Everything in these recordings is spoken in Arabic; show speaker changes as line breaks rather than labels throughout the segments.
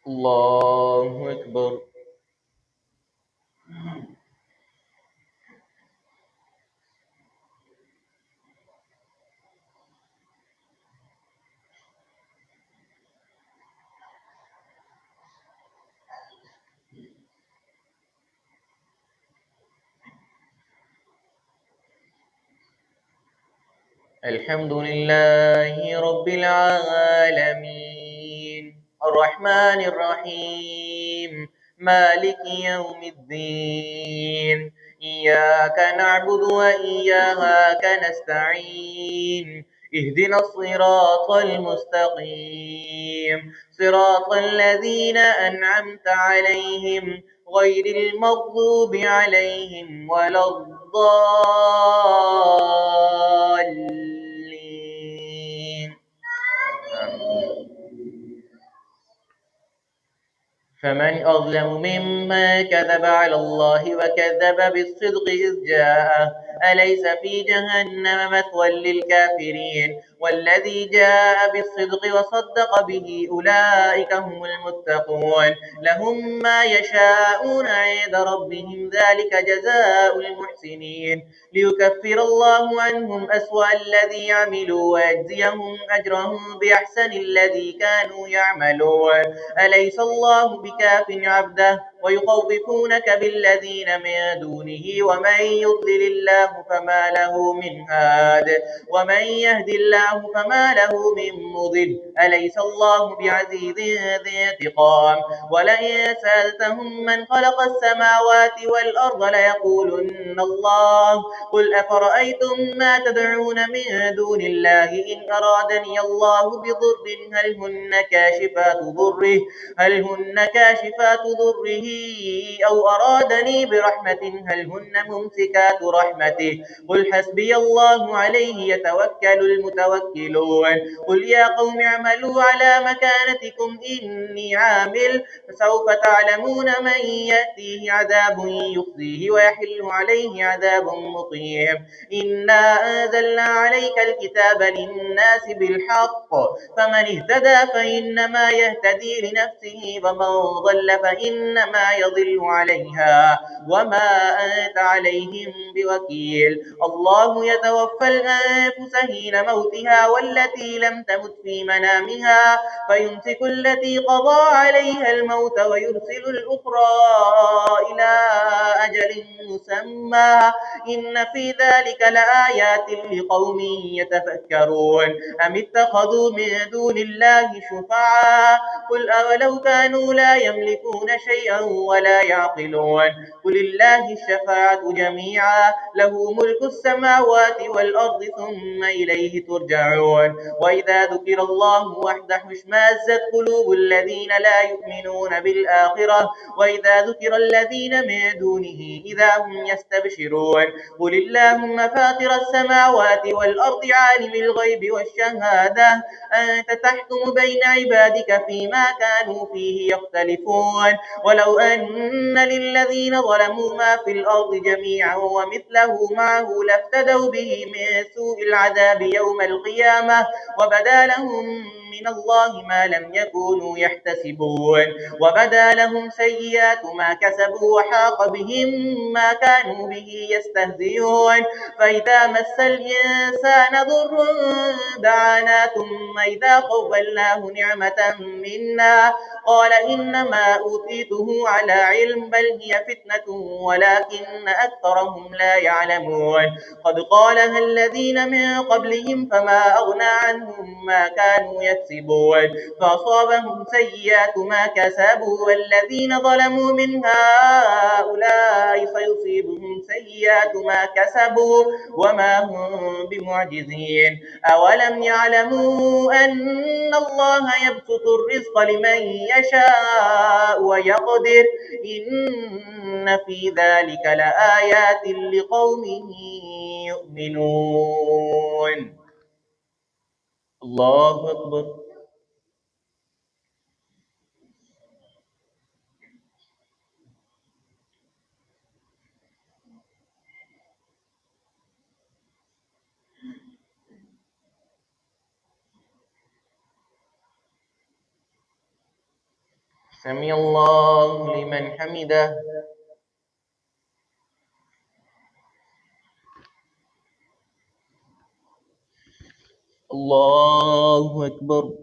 الله أكبر. الحمد لله رب العالمين الرحمن الرحيم مالك يوم الدين إياك نعبد وإياك نستعين اهدنا الصراط المستقيم صراط الذين أنعمت عليهم غير المغضوب عليهم ولا الضالين. فمن أظلم ممن كذب على الله وكذب بالصدق إذ جاءه أليس في جهنم مثوى للكافرين والذي جاء بالصدق وصدق به أولئك هم المتقون لهم ما يشاءون عند ربهم ذلك جزاء المحسنين ليكفر الله عنهم أسوأ الذي عملوا ويجزيهم أجرهم بأحسن الذي كانوا يعملون أليس الله بكاف عبده ويخوفونك بالذين من دونه ومن يضلل الله فما له من هاد ومن يهد الله فما له من مضل أليس الله بعزيز ذي انتقام ولئن سألتهم من خلق السماوات والأرض ليقولن الله قل أفرأيتم ما تدعون من دون الله إن أرادني الله بضر هل هن كاشفات ضره أو أرادني برحمة هل هن ممسكات رحمته قل حسبي الله عليه يتوكل المتوكلون قل يا قوم اعملوا على مكانتكم إني عامل فسوف تعلمون من يأتيه عذاب يخزيه ويحل عليه عذاب مقيم إنا أنزلنا عليك الكتاب للناس بالحق فمن اهتدى فإنما يهتدي لنفسه ومن ضل فإنما يضل عليها وما أنت عليهم بوكيل الله يتوفى الأنفس حين موتها والتي لم تمت في منامها فيمسك التي قضى عليها الموت ويرسل الأخرى إلى أجل مسمى إن في ذلك لآيات لقوم يتفكرون أم اتخذوا من دون الله شفعاء قل أولو كانوا لا يملكون شيئا ولا يعقلون قل الله الشفاعة جميعا له ملك السماوات والأرض ثم إليه ترجعون وإذا ذكر الله وحده اشمأزت قلوب الذين لا يؤمنون بالآخرة وإذا ذكر الذين من دونه إذا هم يستبشرون قل اللهم فاطر السماوات والأرض عالم الغيب والشهادة أنت تحكم بين عبادك فيما كانوا فيه يختلفون ولو أن للذين ظلموا ما في الأرض جميعا ومثله معه لافتدوا به من سوء العذاب يوم القيامة وبدا لهم من الله ما لم يكونوا يحتسبون وبدا لهم سيئات ما كسبوا وحاق بهم ما كانوا به يستهزئون فإذا مس الإنسان ضر دعانا ثم إذا قولناه نعمة منا قال إنما أوتيته على علم بل هي فتنة ولكن أكثرهم لا يعلمون قد قالها الذين من قبلهم فما أغنى عنهم ما كانوا يكسبون فأصابهم سيئات ما كسبوا والذين ظلموا من هؤلاء سيصيبهم سيئات ما كسبوا وما هم بمعجزين أولم يعلموا أن الله يبسط الرزق لمن يشاء يشاء ويقدر إن في ذلك لآيات لقوم يؤمنون. الله أكبر. سمع الله لمن حمده. الله أكبر.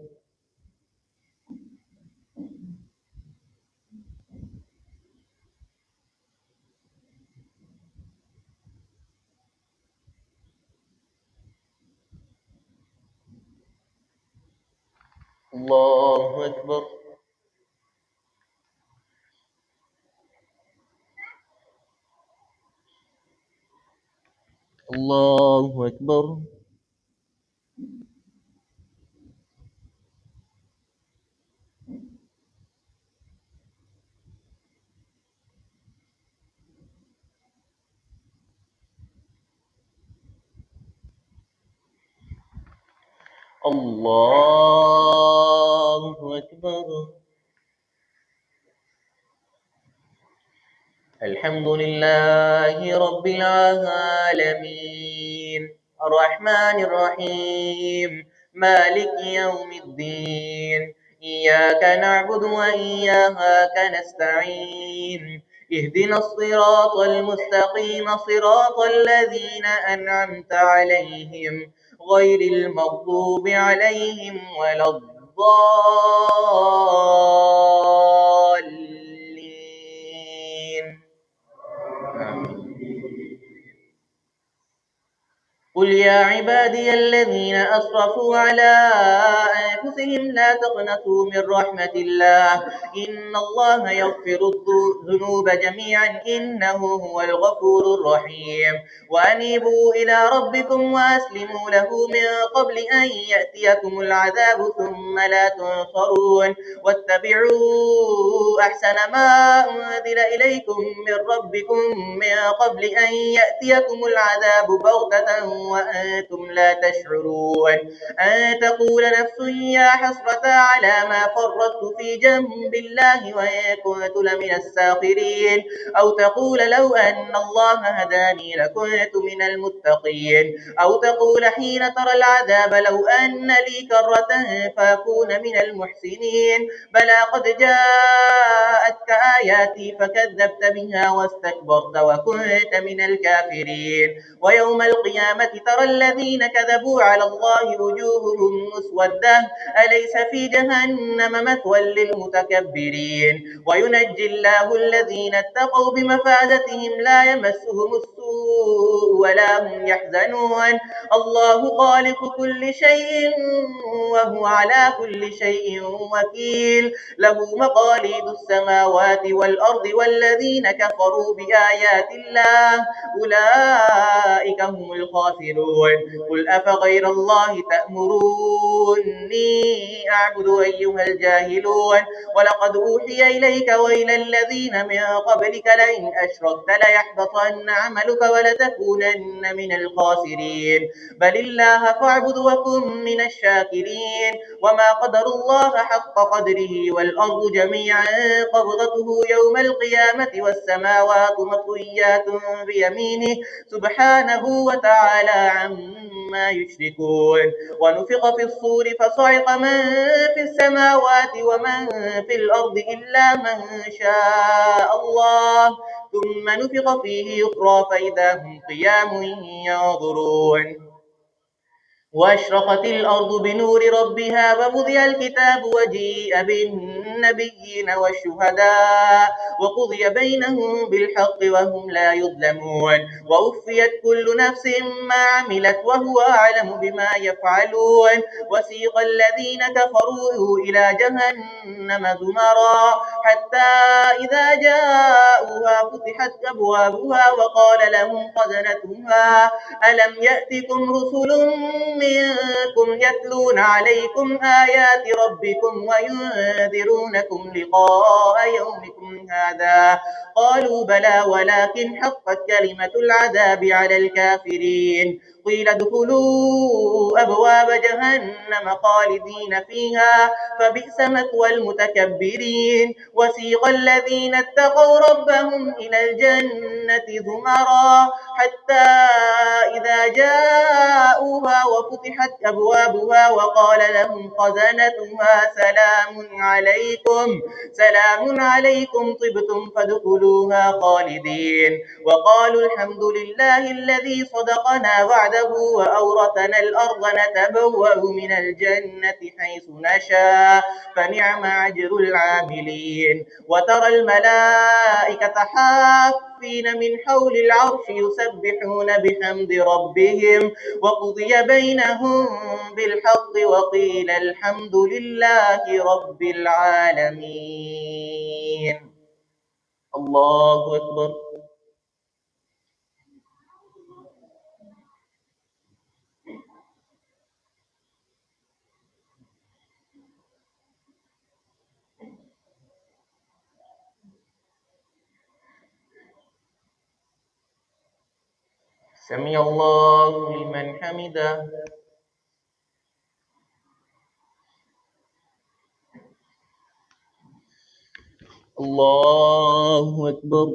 الله أكبر. الله أكبر. الله أكبر. الحمد لله رب العالمين الرحمن الرحيم مالك يوم الدين إياك نعبد وإياك نستعين اهدنا الصراط المستقيم صراط الذين أنعمت عليهم غير المغضوب عليهم ولا الضالين. قل يا عبادي الذين أسرفوا على أنفسهم لا تقنطوا من رحمة الله إن الله يغفر الذنوب جميعا إنه هو الغفور الرحيم وأنيبوا إلى ربكم وأسلموا له من قبل أن يأتيكم العذاب ثم لا تنصرون واتبعوا أحسن ما أنزل إليكم من ربكم من قبل أن يأتيكم العذاب بغتة وأنتم لا تشعرون أن تقول نفس يا حسرة على ما فرطت في جنب الله وإن كنت لمن الساخرين أو تقول لو أن الله هداني لكنت من المتقين أو تقول حين ترى العذاب لو أن لي كرة فأكون من المحسنين بلى قد جاءتك آياتي فكذبت بها واستكبرت وكنت من الكافرين ويوم القيامة ترى الذين كذبوا على الله وجوههم مسودة أليس في جهنم مثوى للمتكبرين وينجي الله الذين اتقوا بمفازتهم لا يمسهم السوء ولا هم يحزنون الله خالق كل شيء وهو على كل شيء وكيل له مقاليد السماوات والأرض والذين كفروا بآيات الله أولئك هم الخاسرون قل أفغير الله تأمروني أعبد أيها الجاهلون ولقد أوحي إليك وإلى الذين من قبلك لئن أشركت ليحبطن عملك ولتكونن من الخاسرين بل الله فاعبد وكن من الشاكرين وما قدر الله حق قدره والأرض جميعا قبضته يوم القيامة والسماوات مطويات بيمينه سبحانه وتعالى عما يشركون ونفخ في الصور فصعق من في السماوات ومن في الأرض إلا من شاء الله ثم نفخ فيه أخرى فإذا هم قيام ينظرون وأشرقت الأرض بنور ربها ووضع الكتاب وجيء بالنبيين والشهداء وقضي بينهم بالحق وهم لا يظلمون ووفيت كل نفس ما عملت وهو أعلم بما يفعلون وسيق الذين كفروا إلى جهنم زمرا حتى إذا جاءوها فتحت أبوابها وقال لهم خزنتها ألم يأتكم رسل منكم يتلون عليكم آيات ربكم وينذرونكم لقاء يومكم هذا قالوا بلى ولكن حقت كلمة العذاب على الكافرين قيل ادخلوا أبواب جهنم خالدين فيها فبئس مثوى المتكبرين وسيق الذين اتقوا ربهم إلى الجنة زمرا حتى إذا جاءوها وفتحت أبوابها وقال لهم خزنتها سلام عليكم طبتم فادخلوها خالدين وقالوا الحمد لله الذي صدقنا وعده وأورثنا الأرض نتبوأ من الجنة حيث نشاء فنعم أجر العاملين وترى الملائكة حافين من حول العرش يسبحون بحمد ربهم وقضي بينهم بالحق وقيل الحمد لله رب العالمين. الله أكبر. سمع الله لمن حمده. الله أكبر.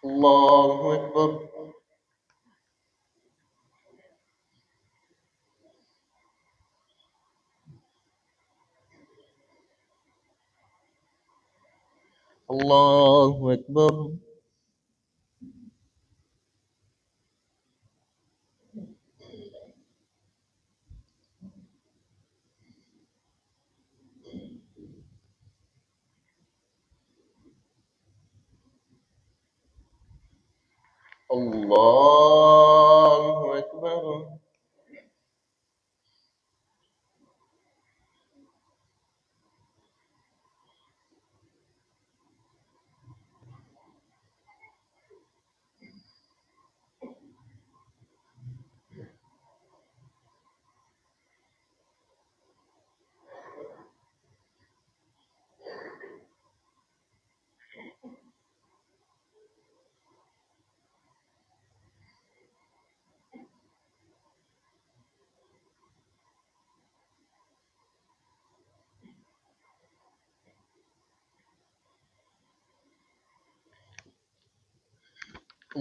الله أكبر. الله أكبر. الله أكبر.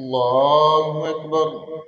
الله أكبر.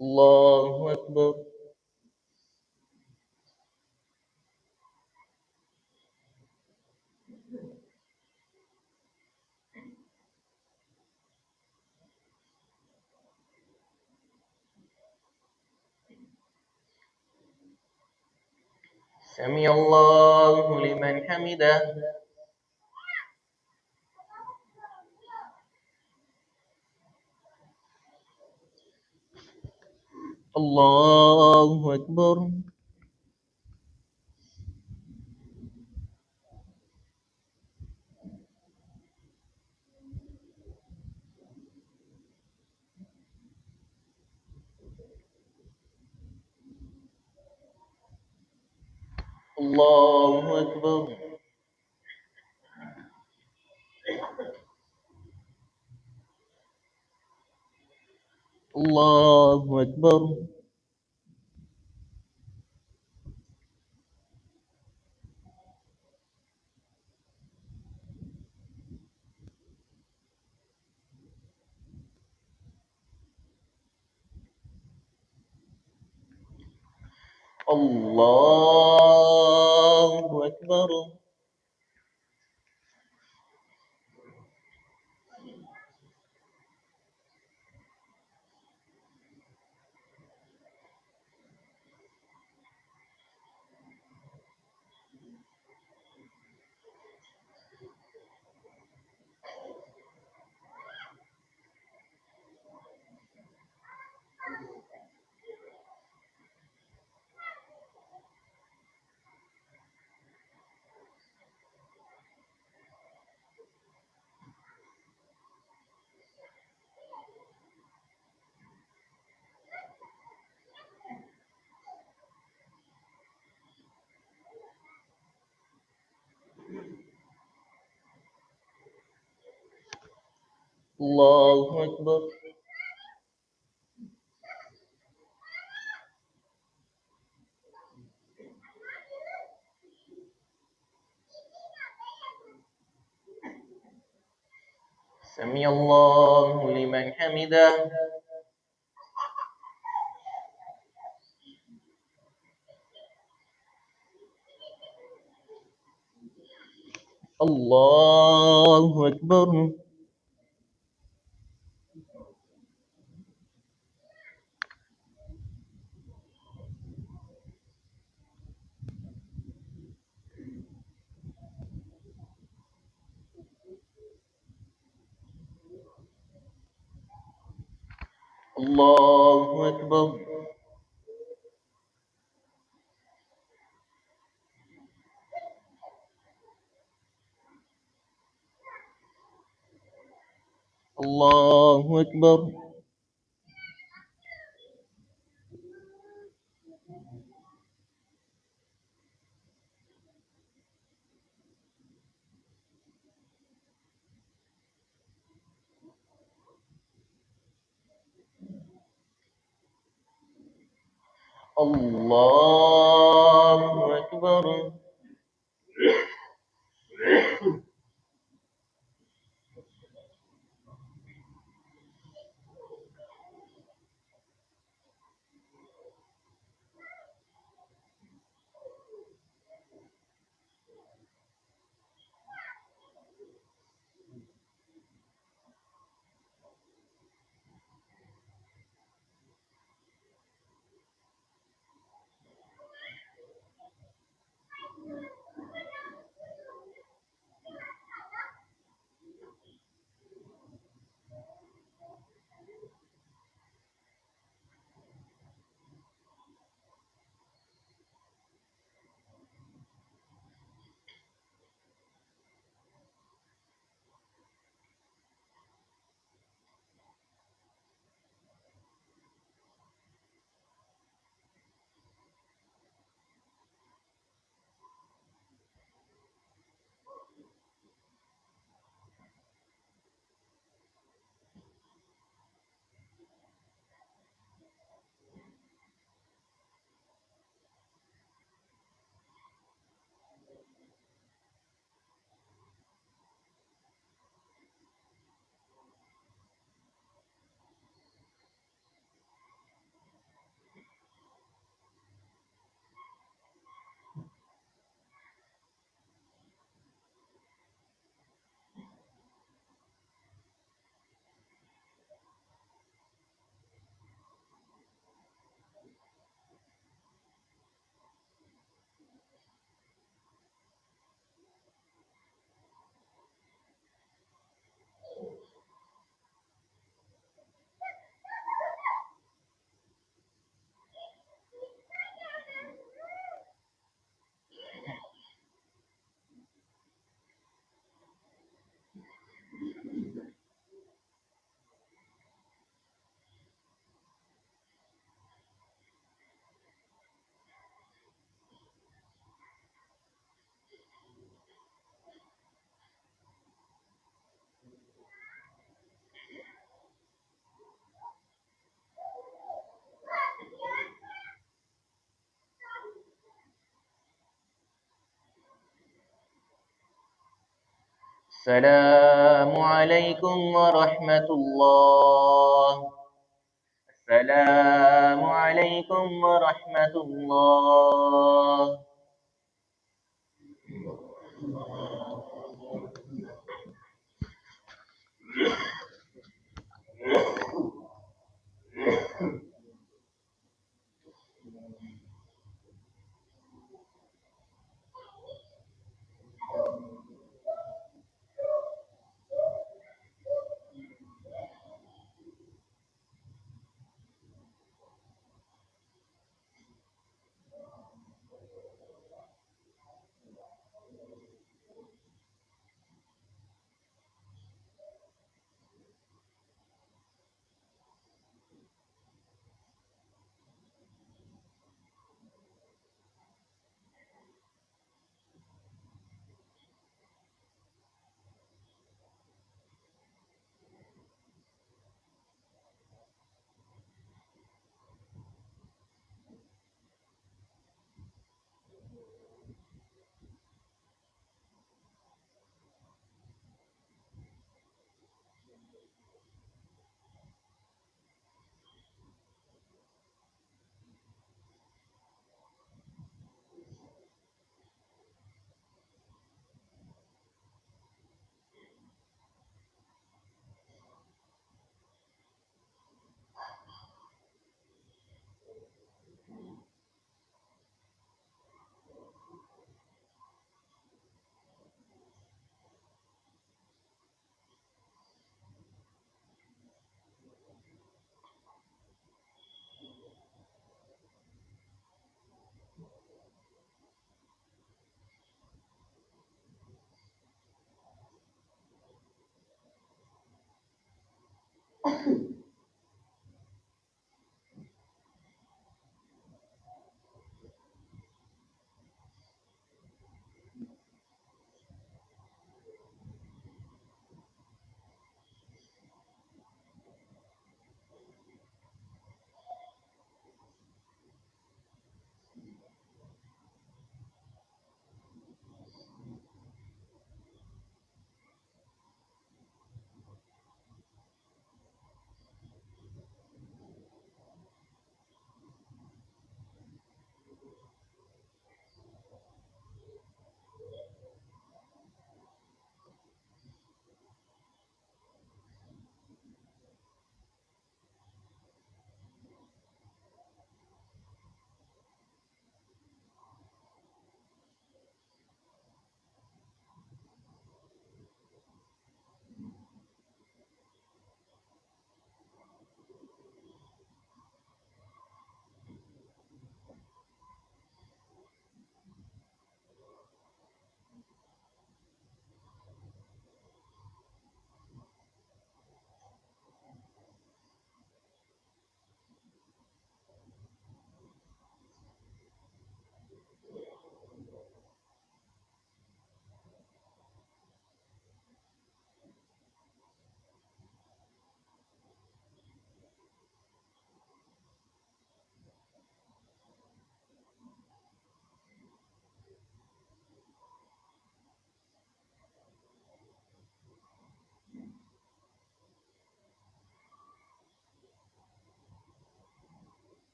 الله أكبر. سمع الله لمن حمده. الله أكبر. الله أكبر. الله أكبر. الله أكبر. الله أكبر. سمع الله لمن حمده. الله أكبر. الله أكبر. الله أكبر. الله أكبر. السلام عليكم ورحمة الله. السلام عليكم ورحمة الله.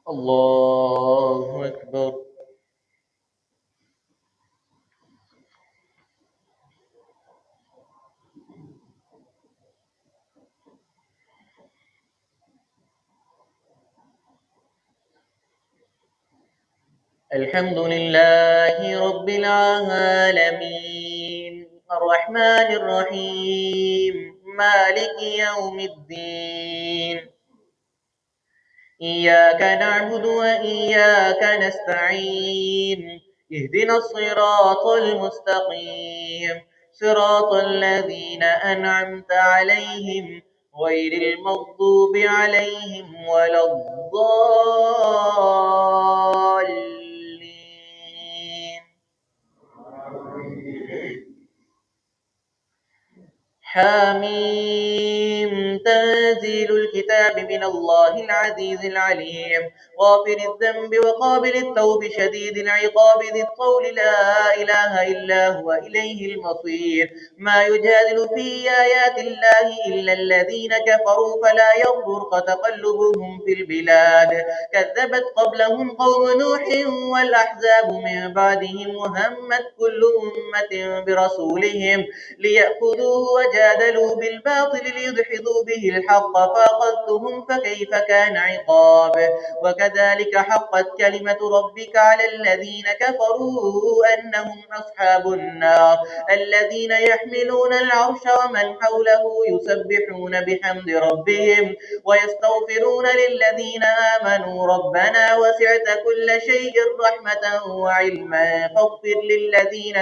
الله أكبر. الحمد لله رب العالمين الرحمن الرحيم مالك يوم الدين إياك نعبد وإياك نستعين اهدنا الصراط المستقيم صراط الذين أنعمت عليهم غير المغضوب عليهم ولا الضالين. حاميم تنزيل الكتاب من الله العزيز العليم غافر الذنب وقابل التوب شديد العقاب ذي الطول لا إله إلا هو إليه المصير. ما يجادل في آيات الله إلا الذين كفروا فلا يغررك تقلبهم في البلاد. كذبت قبلهم قوم نوح والأحزاب من بعدهم وهمت كل أمة برسولهم ليأخذوه وجادلوا بالباطل ليدحضوا به الحق فأخذتهم فكيف كان عقاب. وكذلك حقت كلمة ربك على الذين كفروا أنهم أصحاب النار. الذين يحملون العرش ومن حوله يسبحون بحمد ربهم ويستغفرون للذين آمنوا ربنا وسعت كل شيء رحمة وعلما فاغفر للذين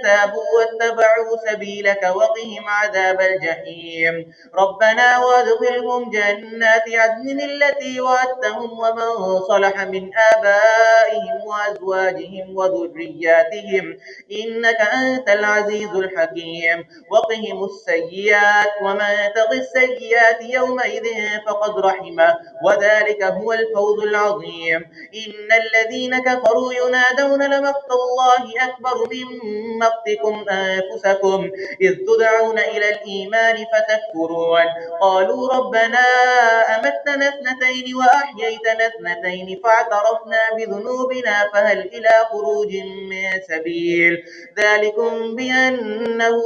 تابوا واتبعوا سبيلك وقهم عذاب الجحيم. ربنا وادخلهم جنات عدن التي وعدتهم ومن صلح من آبائهم وأزواجهم وذرياتهم إنك أنت العزيز الحكيم. وقهم السيئات ومن تق السيئات يومئذ فقد رحمه وذلك هو الفوز العظيم. إن الذين كفروا ينادون لمقت الله أكبر من مقتكم أنفسكم إذ تدعون إلى الإيمان فتكفرون. قالوا ربنا أمتنا اثنتين وأحييتنا اثنتين فاعترفنا بذنوبنا فهل إلى خروج من سبيل. ذلكم بأنه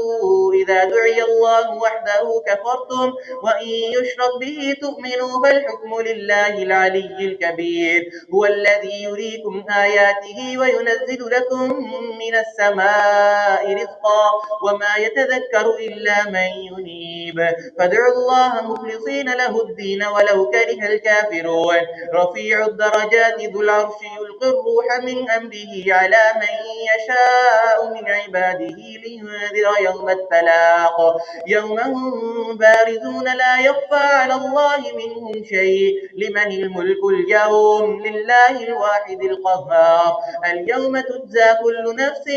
إذا دعي الله وحده كفرتم وإن يشرك به تؤمنوا فالحكم لله العلي الكبير. هو الذي يريكم آياته وينزل لكم من السماء رزقا وما يتذكر إلا من ينيب. فادعوا الله مخلصين له الدين ولو كره الكافرون. رفيع الدرجات ذو العرش يلقي الروح من أمره على من يشاء من عباده لينذر يوم التلاق يوم هم بارزون لا يخفى على الله منهم شيء. لمن الملك اليوم لله الواحد القهار. اليوم تجزى كل نفس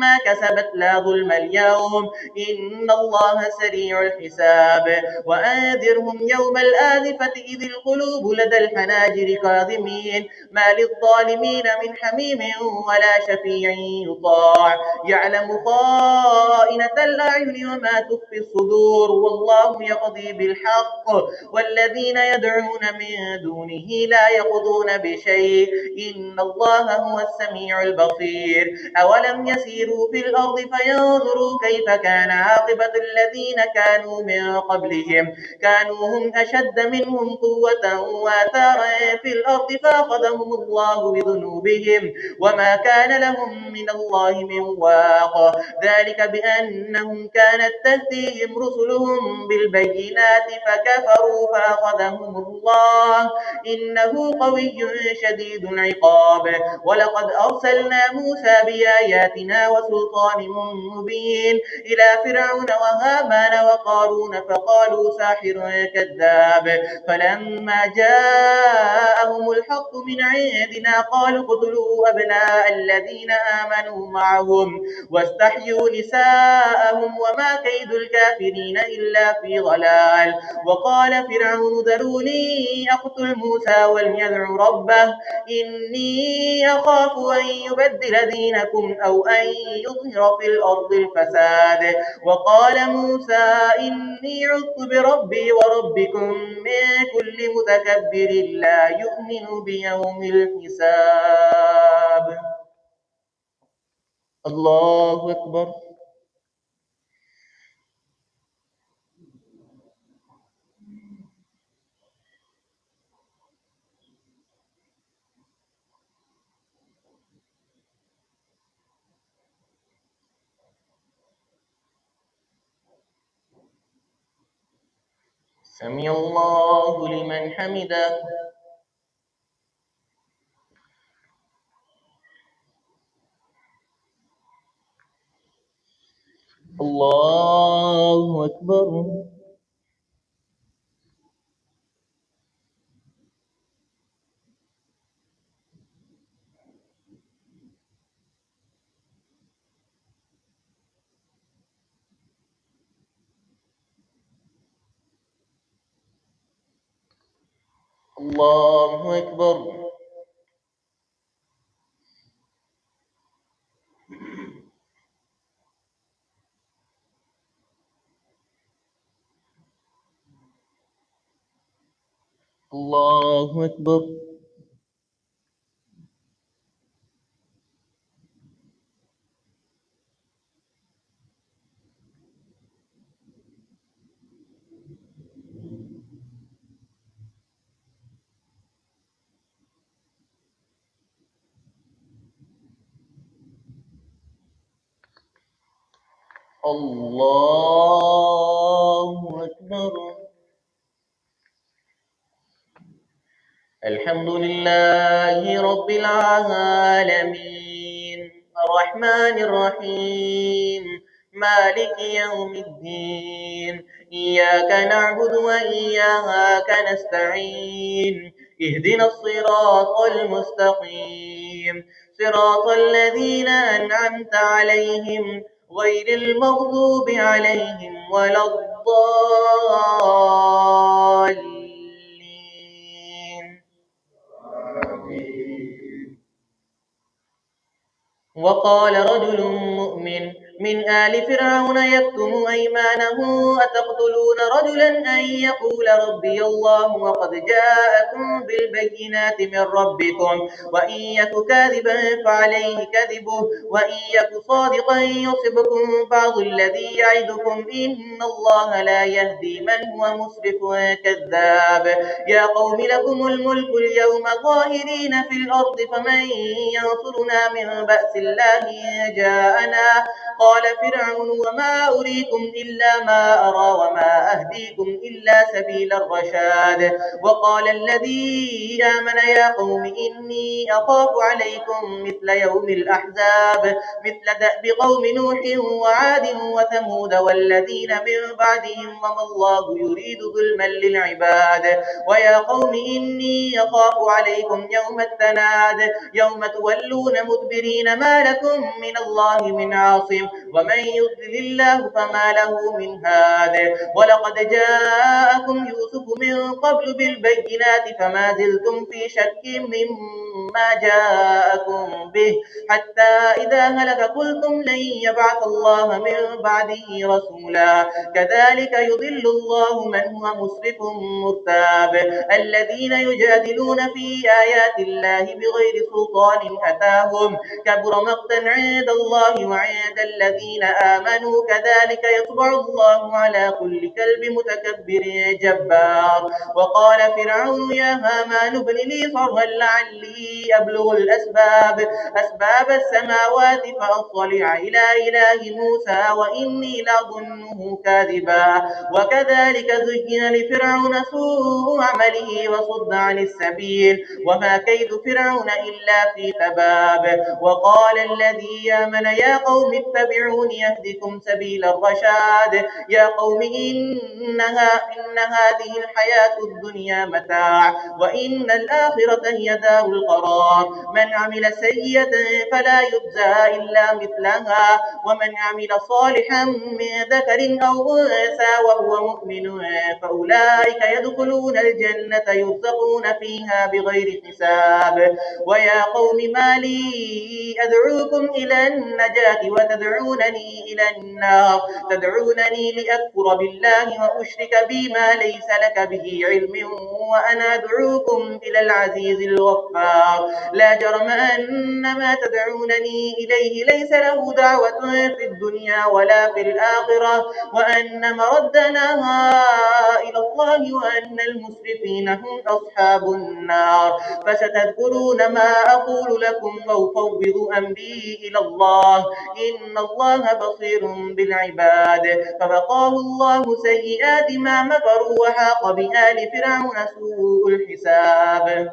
ما كسبت لا ظلم اليوم إن الله سريع الحساب. وأنذرهم يوم الآزفة إذ القلوب لدى الحناجر كاظمين ما للظالمين من حميم ولا شفيع يطاع يعلم خائنة الأعين وما تخفي الصدور والله يقضي بالحق والذين يدعون من دونه لا يقضون بشيء إن الله هو السميع البصير. أولم يسيروا في الأرض فينظروا كيف كان عاقبة الذين كانوا من قبلهم كانوا هم أشد منهم قوة وآثارا في الأرض فأخذهم الله بذنوبهم وما كان لهم من الله من واق. ذلك بأنهم كانت تأتيهم رسلهم بالبينات فكفروا فأخذهم الله إنه قوي شديد العقاب. ولقد أرسلنا موسى بآياتنا وسلطان مبين إلى فرعون وهامان وقارون فقالوا ساحر كذاب. فلما جاءهم الحق من عندنا قالوا اقتلوا أبناء الذين آمنوا معهم واستحيوا نساءهم وما كيد الكافرين إلا في ضلال. وقال فرعون ذروني أقتل موسى وليدع ربه إني أخاف أن يبدل دينكم أو أن يظهر في الأرض الأرض الفساد. وقال موسى إني عذت بربي وربكم من كل متكبر لا يؤمن بيوم الحساب. الله أكبر. سمع الله لمن حمده. الله أكبر. الله أكبر. الله أكبر. الله أكبر. الحمد لله رب العالمين الرحمن الرحيم مالك يوم الدين إياك نعبد وإياك نستعين اهدنا الصراط المستقيم صراط الذين أنعمت عليهم غير المغضوب عليهم ولا الضالين. وقال رجل مؤمن من آل فرعون يكتم أيمانه أتقتلون رجلا أن يقول ربي الله وقد جاءكم بالبينات من ربكم وإن يك كاذبا فعليه كذبه وإن يك صادقا يصبكم بعض الذي يعدكم إن الله لا يهدي من هو مسرف كذاب. يا قوم لكم الملك اليوم ظاهرين في الأرض فمن ينصرنا من بأس الله إن جاءنا. قال فرعون وما أريكم إلا ما أرى وما أهديكم إلا سبيل الرشاد. وقال الذي آمن يا قوم إني أخاف عليكم مثل يوم الأحزاب مثل دأب قوم نوح وعاد وثمود والذين من بعدهم وما الله يريد ظلما للعباد. ويا قوم إني أخاف عليكم يوم التناد يوم تولون مدبرين ما لكم من الله من عاصم ومن يضلل الله فما له من هاد. ولقد جاءكم يوسف من قبل بالبينات فما زلتم في شك مما جاءكم به حتى إذا هلك قلتم لن يبعث الله من بعده رسولا. كذلك يضل الله من هو مسرف مرتاب. الذين يجادلون في آيات الله بغير سلطان أتاهم كبر مقتا عند الله وعند الذين آمنوا كذلك يطبع الله على كل كلب متكبر جبار. وقال فرعون يا هامان ابن لي صرحا لعلي أبلغ أسباب السماوات فأطلع إلى إله موسى وإني لأظنه كاذبا. وكذلك زين لفرعون سوء عمله وصد عن السبيل وما كيد فرعون إلا في تباب. وقال الذي آمن يا قوم اتبعوني يهدكم سبيل الرشاد. يا قوم إن هذه الحياة الدنيا متاع وإن الآخرة هي دار القرار. من عمل سيئة فلا يجزى إلا مثلها ومن عمل صالحا من ذكر أو أنثى وهو مؤمن فأولئك يدخلون الجنة يرزقون فيها بغير حساب. ويا قوم ما لي أدعوكم إلى النجاة تدعونني إلى النار تدعونني لأكفر بالله وأشرك بي ما ليس لك به علم وأنا أدعوكم إلى العزيز الغفار لا جرم أن ما تدعونني إليه ليس له دعوة في الدنيا ولا في الآخرة وأن مردنا إلى الله وأن المسرفين هم أصحاب النار فستذكرون ما أقول لكم وأفوض أمري إلى الله إن الله بصير بالعباد فوقاه الله سيئات ما مكروا وحاق بآل فرعون سوء الحساب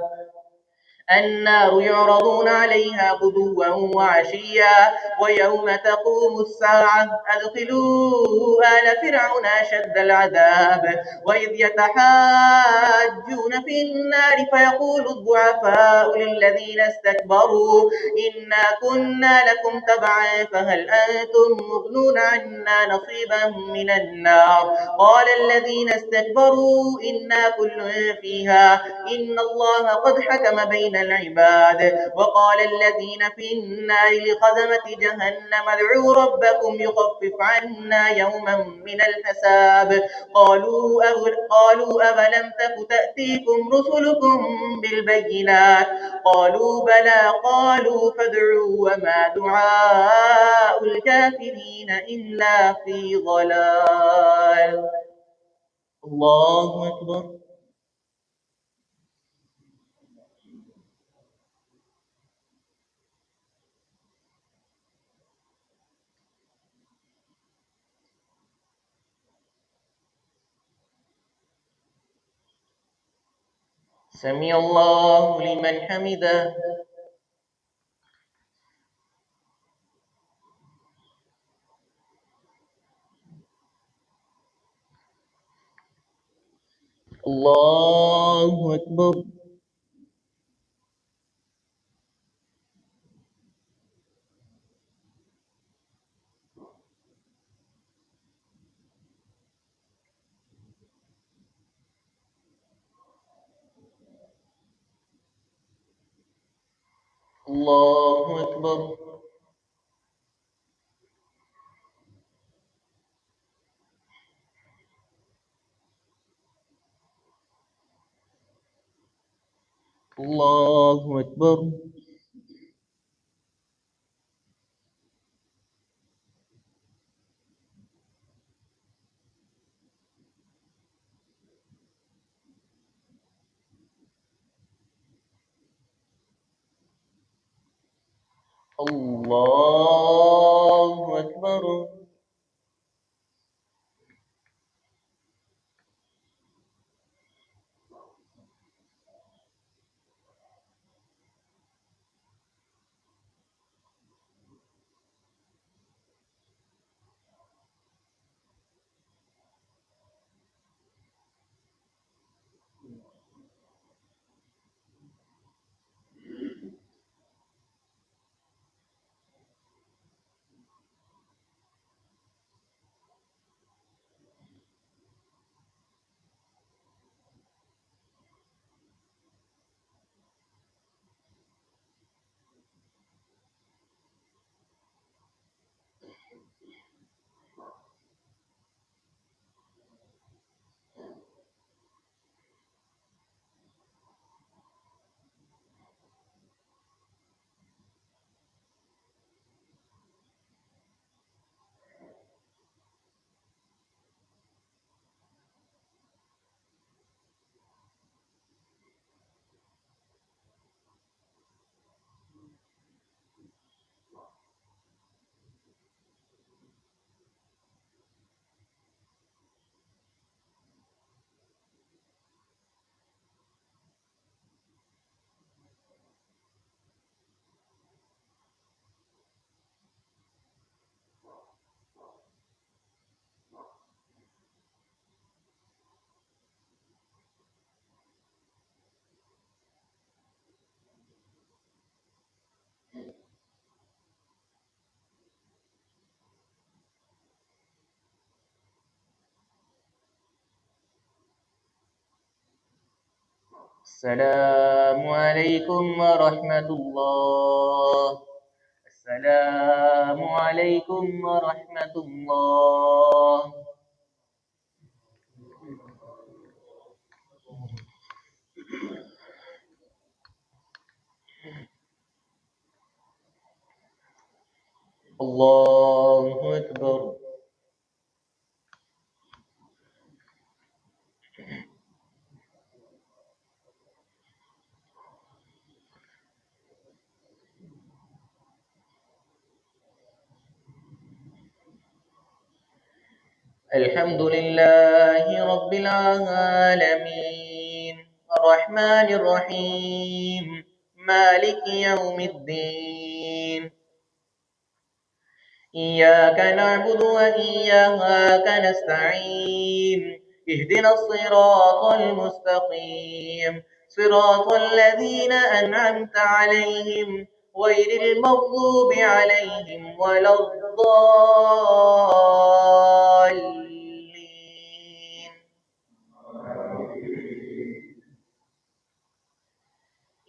النار يعرضون عليها غدوا وعشيا ويوم تقوم الساعة أدخلوا آل فرعون أشد العذاب وإذ يتحاجون في النار فيقول الضعفاء للذين استكبروا إنا كنا لكم تبعا فهل أنتم مغنون عنا نصيبا من النار قال الذين استكبروا إنا كل فيها إن الله قد حكم بين العباد وقال الذين في النار لخزنة جهنم ادعوا ربكم يخفف عنا يوما من الحساب قالوا أولم تك تأتيكم رسلكم بالبينات قالوا بلى قالوا فادعوا وما دعاء الكافرين إلا في ضلال الله أكبر سمع الله لمن حمده الله أكبر الله أكبر الله أكبر الله أكبر السلام عليكم ورحمة الله السلام عليكم ورحمة الله. الله أكبر. الحمد لله رب العالمين الرحمن الرحيم مالك يوم الدين إياك نعبد وإياك نستعين اهدنا الصراط المستقيم صراط الذين أنعمت عليهم غير المغضوب عليهم ولا الضالين.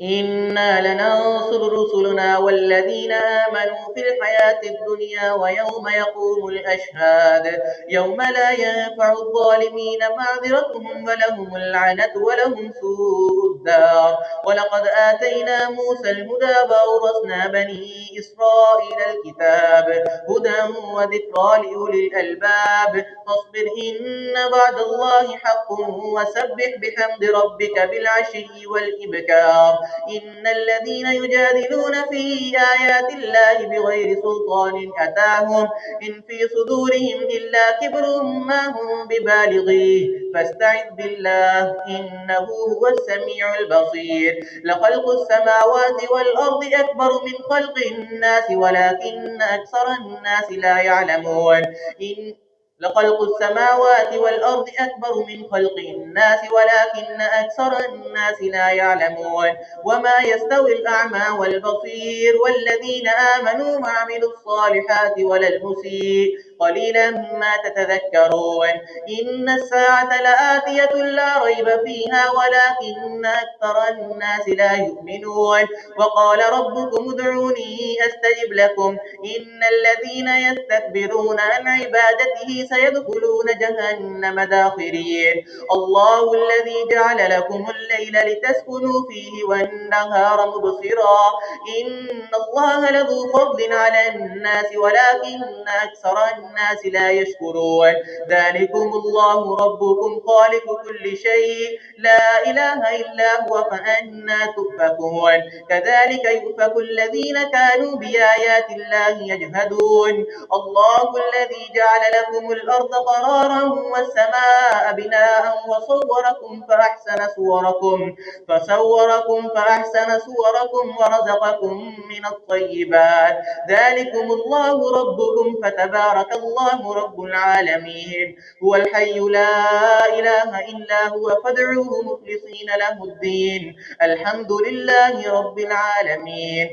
إنا لننصر رسلنا والذين آمنوا في الحياة الدنيا ويوم يقوم الأشهاد يوم لا ينفع الظالمين معذرتهم ولهم اللعنة ولهم سوء الدار. ولقد آتينا موسى الهدى وأورثنا بني إسرائيل الكتاب هدى وذكرى لأولي الألباب. فاصبر إن وعد الله حق وسبح بحمد ربك بالعشي والإبكار. إن الذين يجادلون في آيات الله بغير سلطان أتاهم إن في صدورهم إلا كبر ما هم ببالغيه فاستعذ بالله إنه هو السميع البصير. لخلق السماوات والأرض أكبر من خلق الناس ولكن أكثر الناس لا يعلمون. لخلق السماوات والأرض أكبر من خلق الناس ولكن أكثر الناس لا يعلمون. وما يستوي الأعمى والبصير والذين آمنوا وعملوا الصالحات ولا المسيء قليلا ما تتذكرون. إن الساعة لآتية لا ريب فيها ولكن أكثر الناس لا يؤمنون. وقال ربكم ادعوني أستجب لكم إن الذين يستكبرون عن عبادته سيدخلون جهنم داخرين. الله الذي جعل لكم الليل لتسكنوا فيه والنهار مبصرا إن الله لذو فضل على الناس ولكن أكثر الناس لا يشكرون. ذلكم الله ربكم خالق كل شيء لا إله إلا هو فأنا تؤفكون. كذلك يؤفك الذين كانوا بآيات الله يجهدون. الله الذي جعل لكم الأرض قرارا والسماء بناء فصوركم فأحسن صوركم ورزقكم من الطيبات. ذلكم الله ربكم فتبارك الله رب العالمين. هو الحي لا إله إلا هو فادعوه مخلصين له الدين الحمد لله رب العالمين.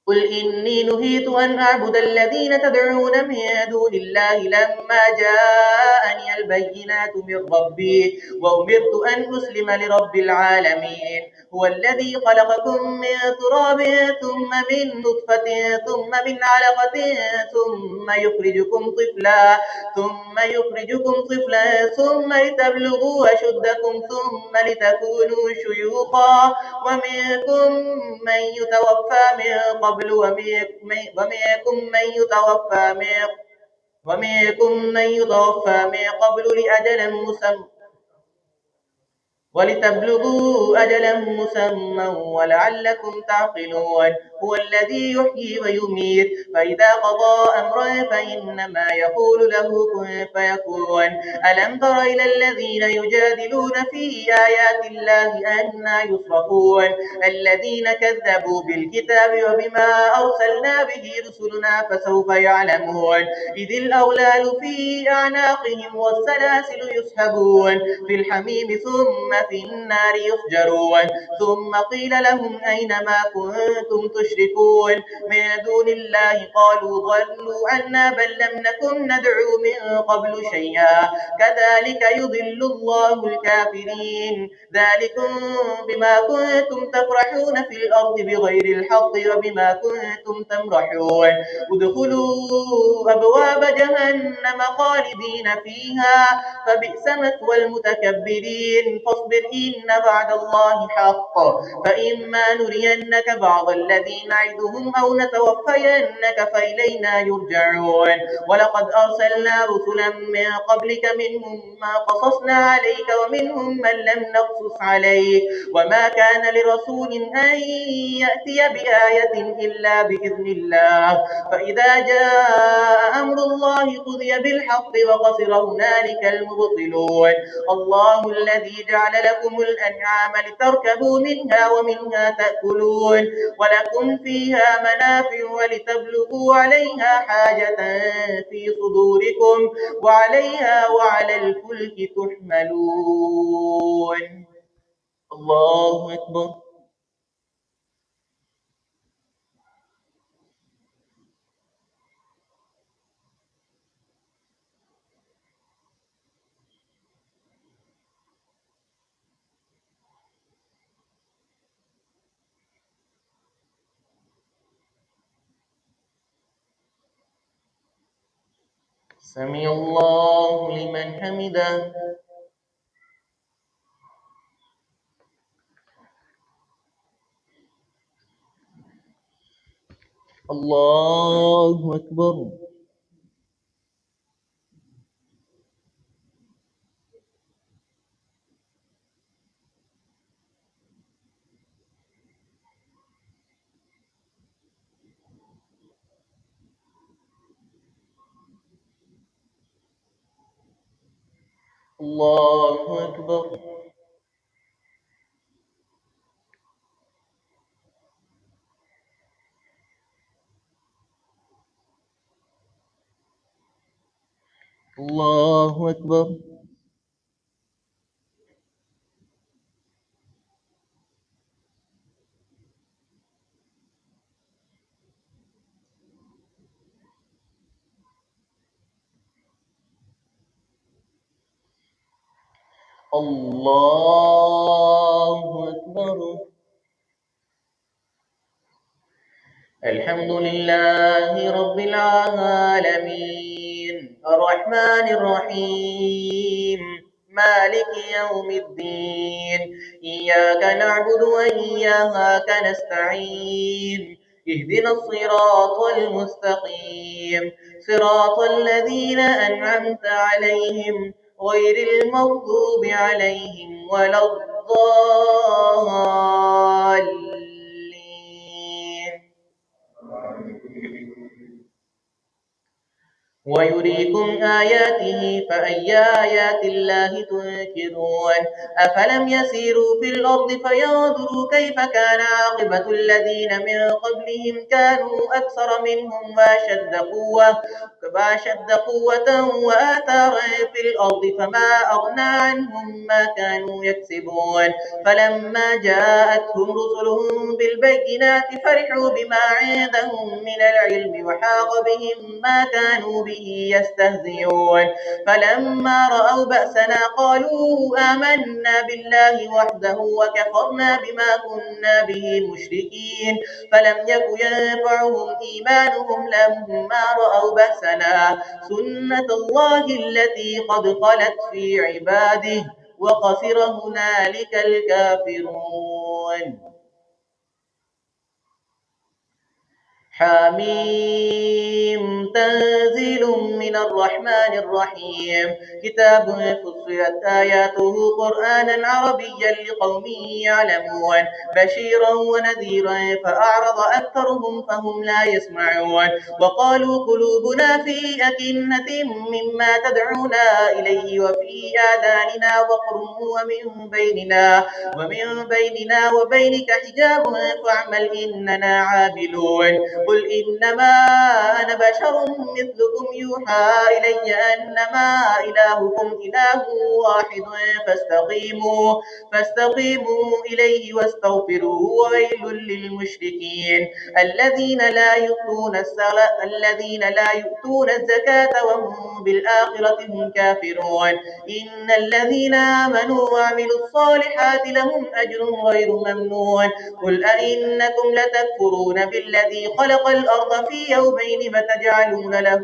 قل إني نهيت أن أعبد الذين تدعون من دون الله لما جاءني البينات من ربي وأمرت أن أسلم لرب العالمين. هو الذي خلقكم من تراب ثم من نطفة ثم من علقة ثم يخرجكم طفلا ثم لتبلغوا أشدكم ثم لتكونوا شيوخا ومنكم من يتوفى من قبل لأجل مسمى ولتبلغوا أجلا مسمى ولعلكم تعقلون. هو الذي يحيي ويميت فإذا قضى أمرا فإنما يقول له كن فيكون. ألم تر إلى الذين يجادلون في آيات الله أنى يصرفون الذين كذبوا بالكتاب وبما أرسلنا به رسلنا فسوف يعلمون. إذ الأغلال في أعناقهم والسلاسل يسحبون في الحميم ثم في النار يسجرون ثم قيل لهم أين ما كنتم تشركون من دون الله قالوا ضلوا عنا بل لم نكن ندعو من قبل شيئا كذلك يضل الله الكافرين ذلكم بما كنتم تفرحون في الأرض بغير الحق وبما كنتم تمرحون ادخلوا أبواب جهنم خالدين فيها فبئس مثوى المتكبرين فاصبر إن وعد الله حق فإما نرينك بعض الذي نعدهم أو نتوفينك فإلينا يرجعون ولقد أرسلنا رسلا من قبلك منهم ما قصصنا عليك ومنهم من لم نقصص عليك وما كان لرسول أن يأتي بآية إلا بإذن الله فإذا جاء أمر الله قضي بالحق وخسر هنالك المبطلون الله الذي جعل لكم الأنعام لتركبوا منها ومنها تأكلون ولكم فيها منافع ولتبلغوا عليها حاجة في صدوركم وعليها وعلى الفلك تحملون الله أكبر سمع الله لمن حمده الله أكبر الله أكبر الله أكبر الله أكبر الحمد لله رب العالمين الرحمن الرحيم مالك يوم الدين إياك نعبد وإياك نستعين اهدنا الصراط المستقيم صراط الذين أنعمت عليهم غير المغضوب عليهم ولا الضالين ويريكم آياته فأي آيات الله تنكرون أفلم يسيروا في الأرض فينظروا كيف كان عاقبة الذين من قبلهم كانوا أكثر منهم وأشد قوة وآثارا في الأرض فما أغنى عنهم ما كانوا يكسبون فلما جاءتهم رسلهم بالبينات فرحوا بما عندهم من العلم وحاق بهم ما كانوا به يستهزئون فلما رأوا بأسنا قالوا آمنا بالله وحده وكفرنا بما كنا به مشركين فلم يك ينفعهم إيمانهم لما رأوا بأسنا سنة الله التي قد خلت في عباده وخسر هنالك الكافرون حميم تنزيل من الرحمن الرحيم كتاب فصلت آياته قرآنا عربيا لقوم يعلمون بشيرا ونذيرا فأعرض أكثرهم فهم لا يسمعون وقالوا قلوبنا في أكنة مما تدعونا إليه وفي آذاننا وقر ومن بيننا وبينك حجاب فاعمل إننا عاملون قل إنما أنا بشر مثلكم يوحى إلي أنما إلهكم إله واحد فاستقيموا إليه واستغفروه وويل للمشركين الذين لا يؤتون الزكاة وهم بالآخرة هم كافرون إن الذين آمنوا وعملوا الصالحات لهم أجر غير ممنون قل أئنكم لتكفرون بالذي خلق الأرض في يومين فتجعلون له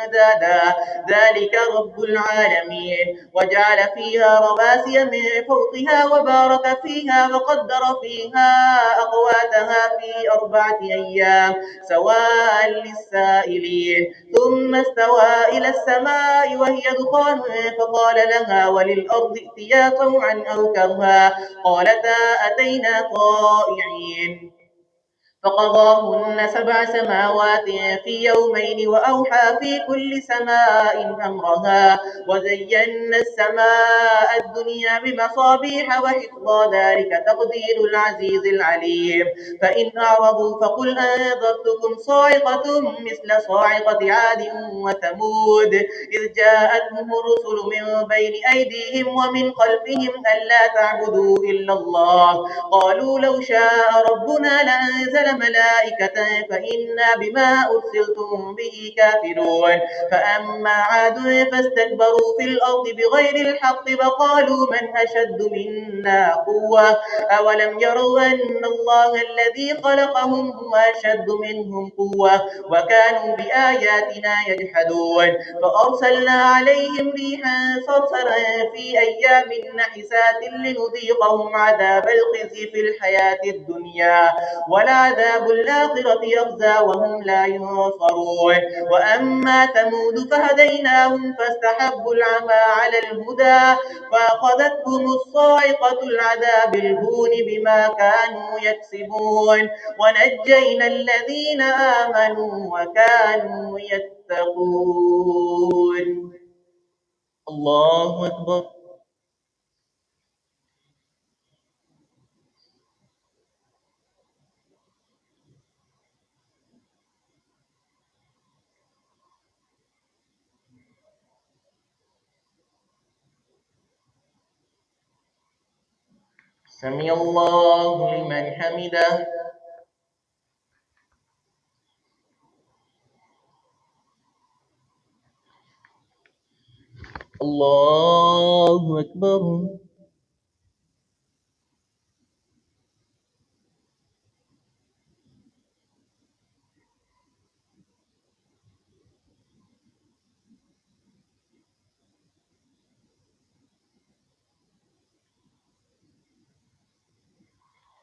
أندادا ذلك رب العالمين وجعل فيها رواسي من فوقها وبارك فيها وقدر فيها أقواتها في 4 أيام سواء للسائلين ثم استوى إلى السماء وهي دخان فقال لها وللأرض ائتيا طوعا أو كرها قالتا أتينا طائعين فقضاهن 7 سماوات في يومين وأوحى في كل سماء أمرها وزينا السماء الدنيا بمصابيح وحفظا ذلك تقدير العزيز العليم فإن أعرضوا فقل أنذرتكم صاعقة مثل صاعقة عاد وثمود إذ جاءتهم الرسل من بين أيديهم ومن خلفهم ألا تعبدوا إلا الله قالوا لو شاء ربنا لأنزل ملائكة فإنا بما أرسلتم به كافرون فأما عاد فاستكبروا في الأرض بغير الحق وقالوا من أشد منا قوة أولم يروا أن الله الذي خلقهم هو أشد منهم قوة وكانوا بآياتنا يجحدون فأرسلنا عليهم ريحا صرصرا في أيام نحسات لنذيقهم عذاب الخزي في الحياة الدنيا ولعذاب الآخرة يخزى وهم لا ينصرون وأما ثمود فهديناهم فاستحبوا العمى على الهدى فأخذتهم الصاعقة العذاب الهون بما كانوا يكسبون ونجينا الذين آمنوا وكانوا يتقون الله أكبر سمع الله لمن حمده الله أكبر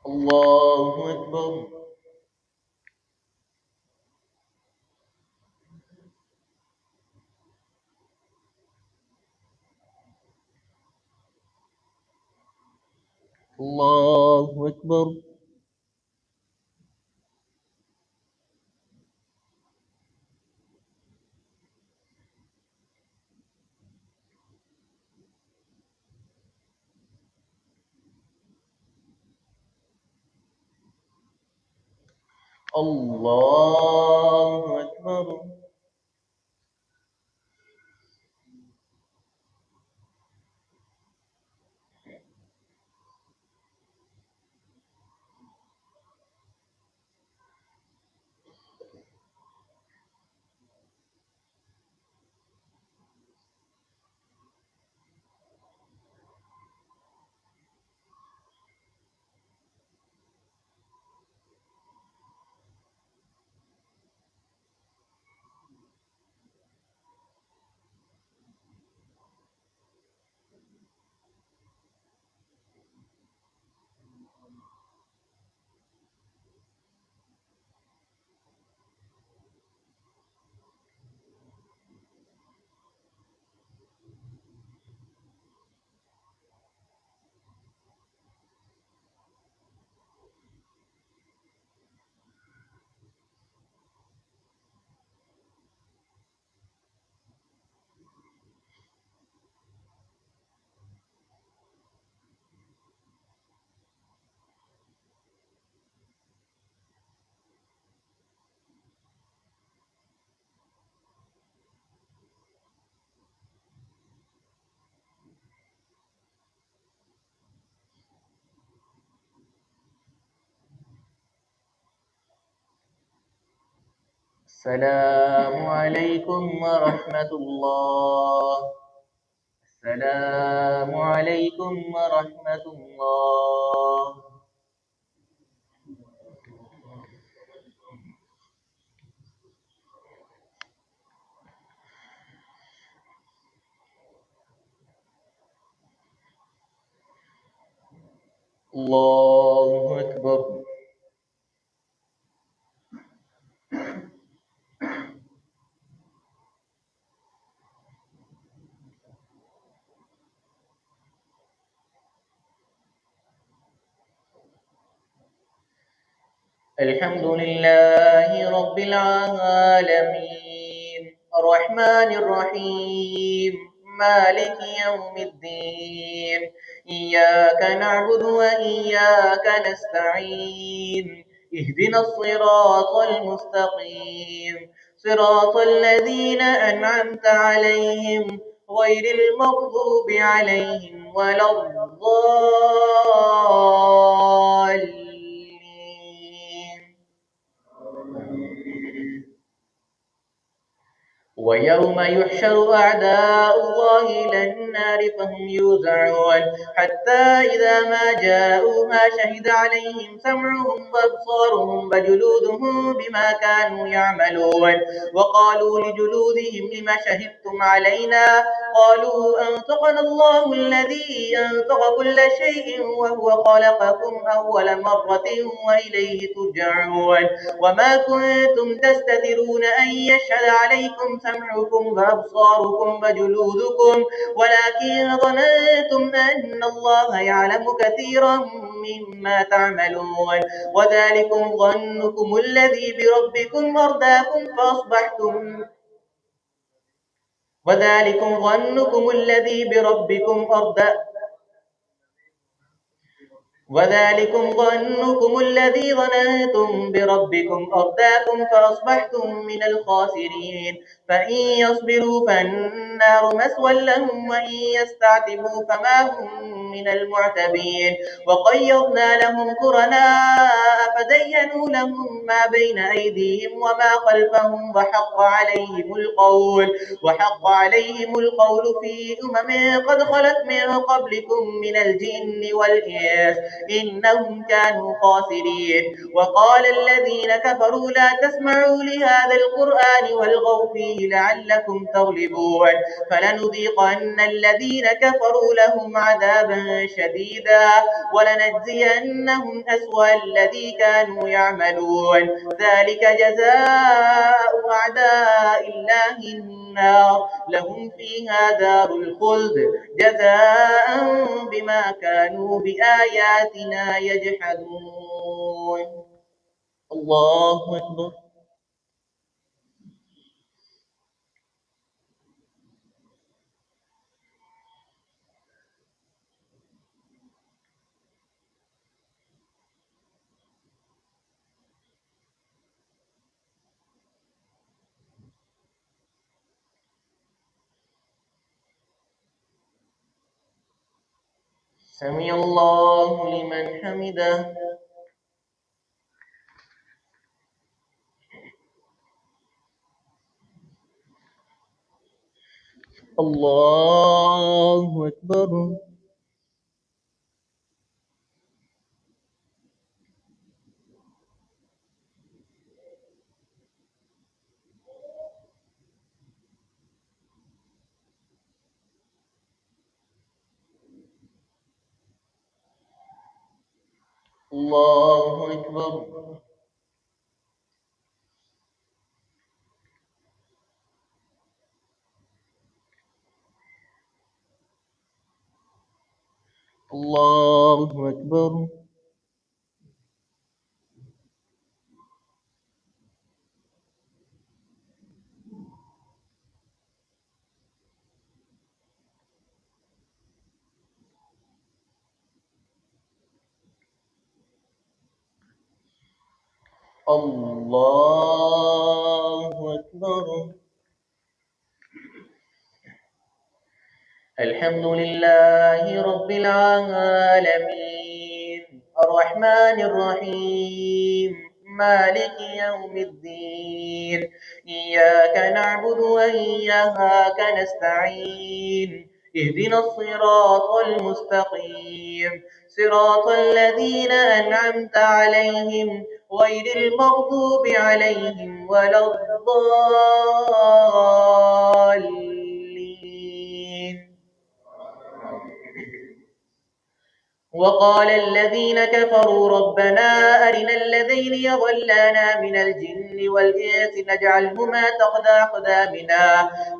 الله أكبر الله أكبر الله أكبر السلام عليكم ورحمة الله. السلام عليكم ورحمة الله. الله أكبر. الحمد لله رب العالمين الرحمن الرحيم مالك يوم الدين إياك نعبد وإياك نستعين اهدنا الصراط المستقيم صراط الذين أنعمت عليهم غير المغضوب عليهم ولا الضالين. ويوم يحشر أعداء الله إلى النار فهم يوزعون حتى إذا ما جاءوها شهد عليهم سمعهم وأبصارهم وجلودهم بما كانوا يعملون وقالوا لجلودهم لم شهدتم علينا قالوا أنطقنا الله الذي أنطق كل شيء وهو خلقكم أول مرة وإليه ترجعون وما كنتم تستترون أن يشهد عليكم سمعكم وأبصاركم وجلودكم ولكن ظننتم أن الله يعلم كثيرا مما تعملون وذلكم ظنكم الذي بربكم أرداكم فأصبحتم وذلكم ظنكم الذي بربكم أرداكم وذلكم ظنكم الذي ظننتم بربكم أرداكم فأصبحتم من الخاسرين فإن يصبروا فالنار مثوى لهم وإن يستعتبوا فما هم من المعتبين وقيضنا لهم قرناء فزينوا لهم ما بين أيديهم وما خلفهم وحق عليهم القول في قد خلت من قبلكم من الجن والإنس إنهم كانوا خاسرين وقال الذين كفروا لا تسمعوا لهذا القرآن والغوا فيه لعلكم تغلبون فلنذيقن الذين كفروا لهم عذابا شديدا ولنجزينهم أسوأ الذي كانوا يعملون ذلك جزاء أعداء الله النار لهم فيها دار الخلد جزاء بما كانوا بآياتنا يجحدون. الله أكبر. سمع الله لمن حمده. الله أكبر. الله أكبر. الله أكبر. الله أكبر. الحمد لله رب العالمين الرحمن الرحيم مالك يوم الدين إياك نعبد وإياك نستعين اهدنا الصراط المستقيم صراط الذين أنعمت عليهم غير المغضوب عليهم ولا الضالين وقال الذين كفروا ربنا أرنا الذين يضلانا من الجن والإنس نجعلهما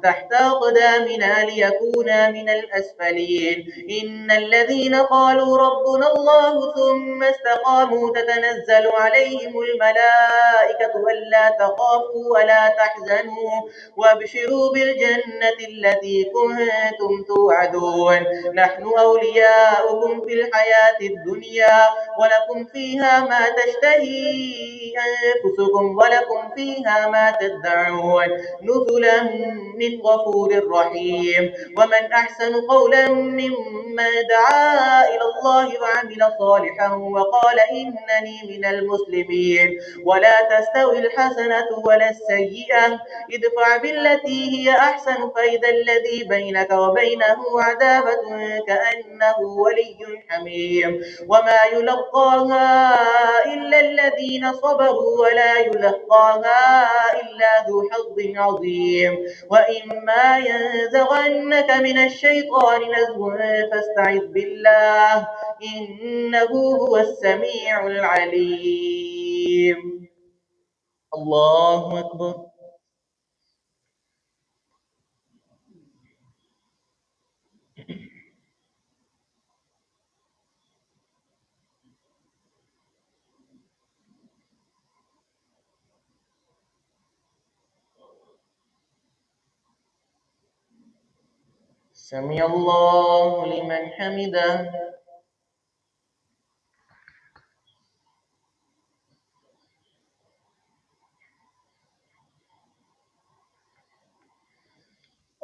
تحت أقدامنا ليكونا من الأسفلين إن الذين قالوا ربنا الله ثم استقاموا تتنزل عليهم الملائكة ألا تخافوا ولا تحزنوا وابشروا بالجنة التي كنتم توعدون نحن أولياؤكم في الحياة الدنيا ولكم فيها ما تشتهي أنفسكم ولكم فيها ما تدعون نزلا من غفور رحيم ومن أحسن قولا ممن دعا إلى الله وعمل صالحا وقال إنني من المسلمين ولا تستوي الحسنة ولا السيئة ادفع بالتي هي أحسن فإذا الذي بينك وبينه عداوة كأنه ولي حميم وما يلقاها إلا الذين صبروا ولا يلقاها إلا ذو حظ عظيم وإما ينزغنك من الشيطان نزغ فاستعذ بالله إنه هو السميع العليم الله أكبر سمع الله لمن حمده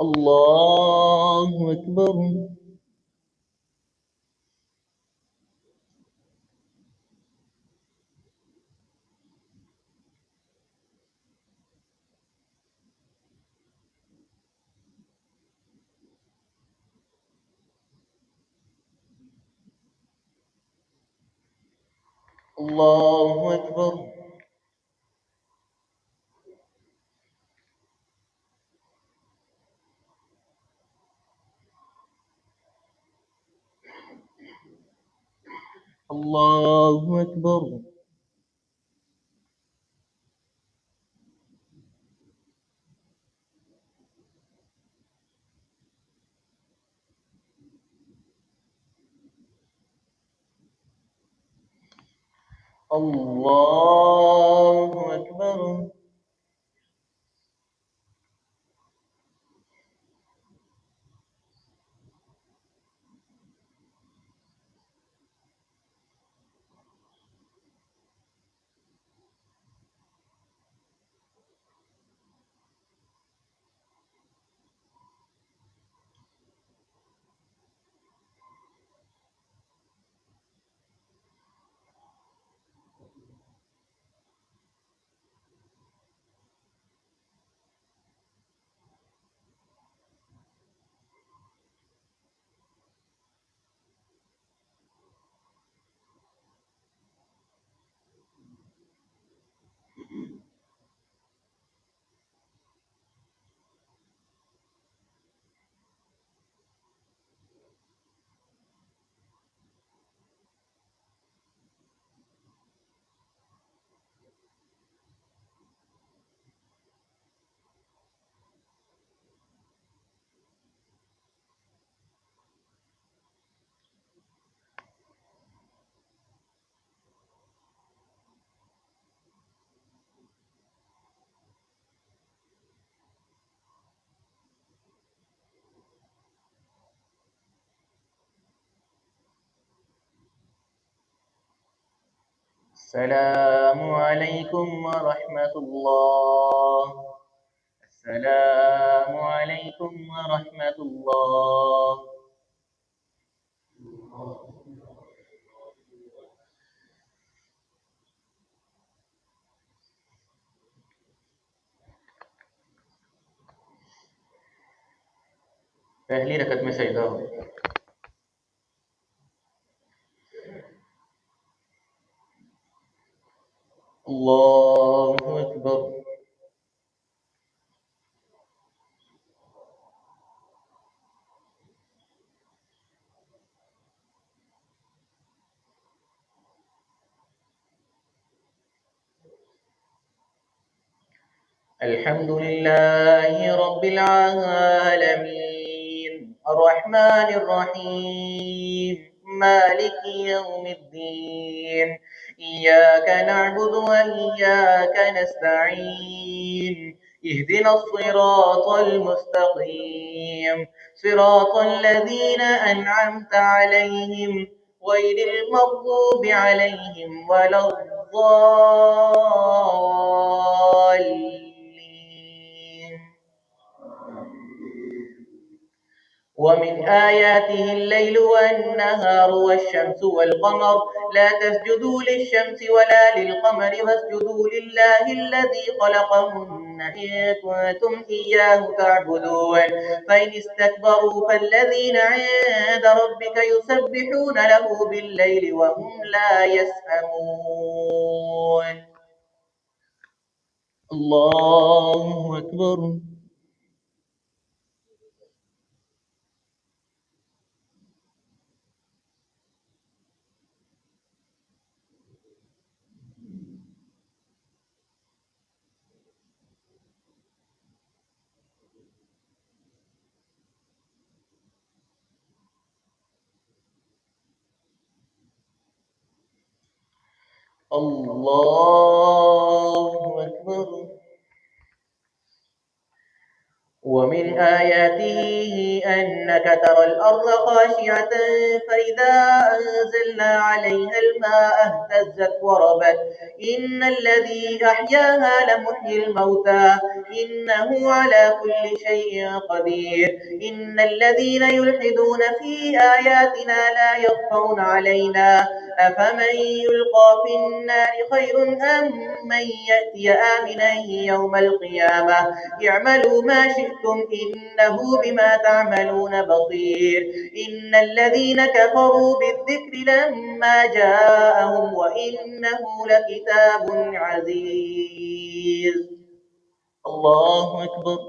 الله أكبر الله أكبر الله أكبر الله أكبر السلام عليكم ورحمة الله السلام عليكم ورحمة الله पहली रकत में सजदा हो। अल्लाहु अकबर। الحمد لله رب العالمين الرحمن الرحيم مالك يوم الدين إياك نعبد وإياك نستعين اهدنا الصراط المستقيم صراط الذين أنعمت عليهم غير المغضوب عليهم ولا الضالين. ومن آياته الليل والنهار والشمس والقمر لا تسجدوا للشمس ولا للقمر واسجدوا لله الذي خلقهن إن كنتم إياه تعبدون فإن استكبروا فالذين عند ربك يسبحون له بالليل وهم لا يسأمون. الله أكبر. الله أكبر. ومن آياته أنك ترى الأرض خاشعة فإذا أنزلنا عليها الماء اهتزت وربت إن الذي أحياها لمحيي الموتى إنه على كل شيء قدير إن الذين يلحدون في آياتنا لا يخفون علينا أفمن يلقى في النار خير أم من يأتي آمنا يوم القيامة اعملوا ما شئتم إنه بما تعملون بصير إن الذين كفروا بالذكر لما جاءهم وإنه لكتاب عزيز. الله أكبر.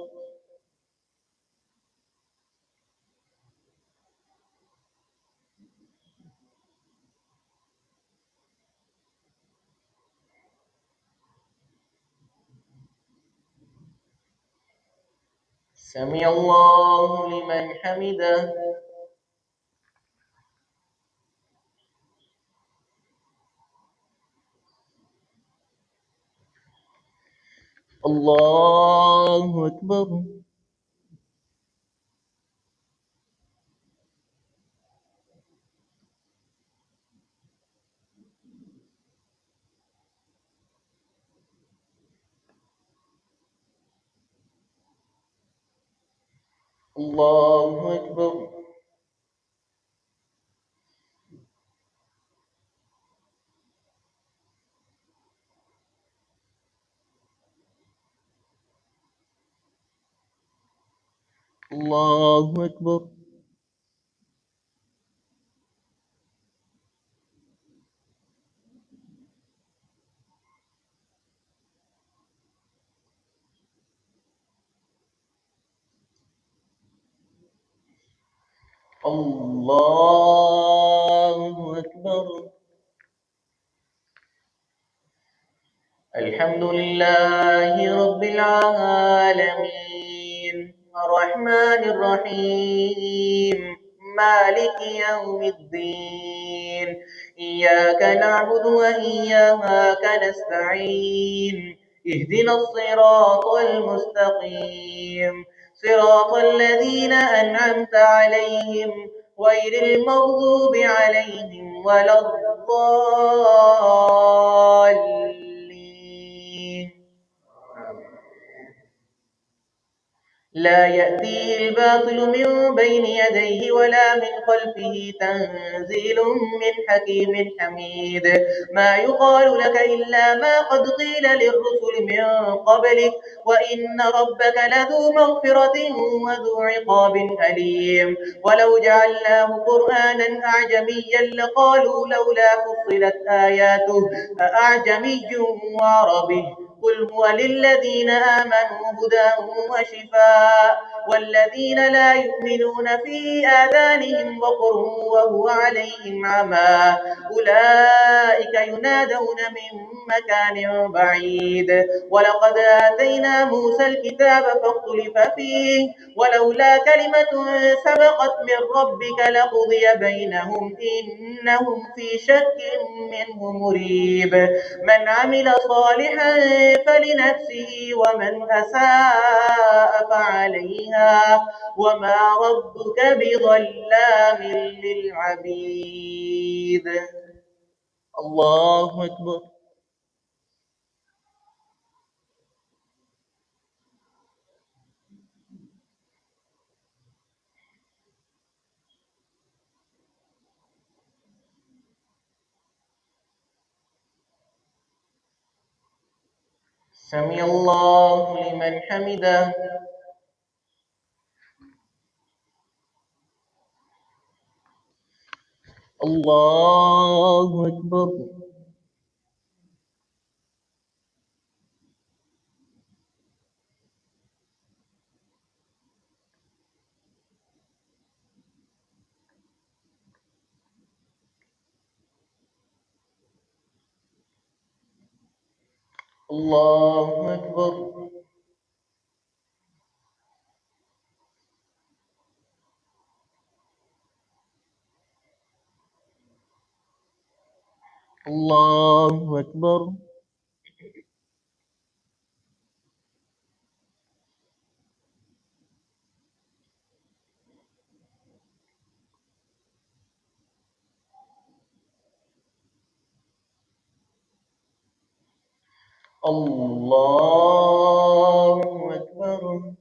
سمع الله لمن حمده. الله أكبر. الله أكبر. الله أكبر. الله أكبر. الحمد لله رب العالمين الرحمن الرحيم مالك يوم الدين إياك نعبد وإياك نستعين اهدنا الصراط المستقيم صراط الذين أنعمت عليهم غير المغضوب عليهم ولا الضالين. لا يأتيه الباطل من بين يديه ولا من خلفه تنزيل من حكيم حميد ما يقال لك إلا ما قد قيل للرسل من قبلك وإن ربك لذو مغفرة وذو عقاب أليم ولو جعلناه قرآنا أعجميا لقالوا لولا فصلت آياته أأعجمي وعربي قل هو للذين آمنوا هدى وشفاء والذين لا يؤمنون في آذانهم وقر وهو عليهم عمى أولئك ينادون من مكان بعيد ولقد آتينا موسى الكتاب فاختلف فيه ولولا كلمة سبقت من ربك لقضي بينهم إنهم في شك منه مريب من عمل صالحا فلنفسه ومن أساء فعليها وما ربك بظلام للعبيد الله أكبر سمع الله لمن حمده الله أكبر الله أكبر الله أكبر الله أكبر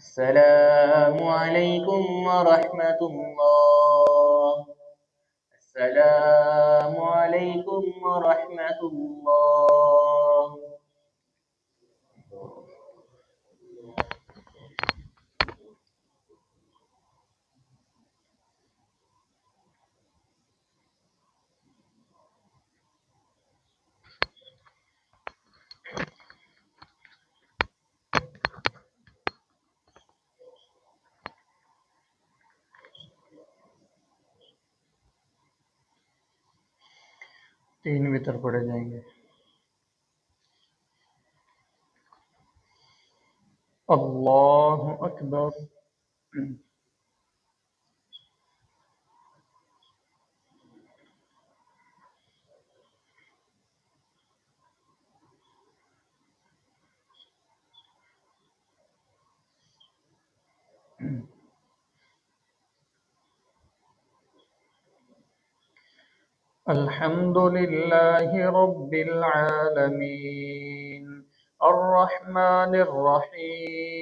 السلام عليكم ورحمة الله السلام عليكم ورحمة الله तीन वितर पढ़े जाएंगे अल्लाह अकबर
الحمد لله رب العالمين الرحمن الرحيم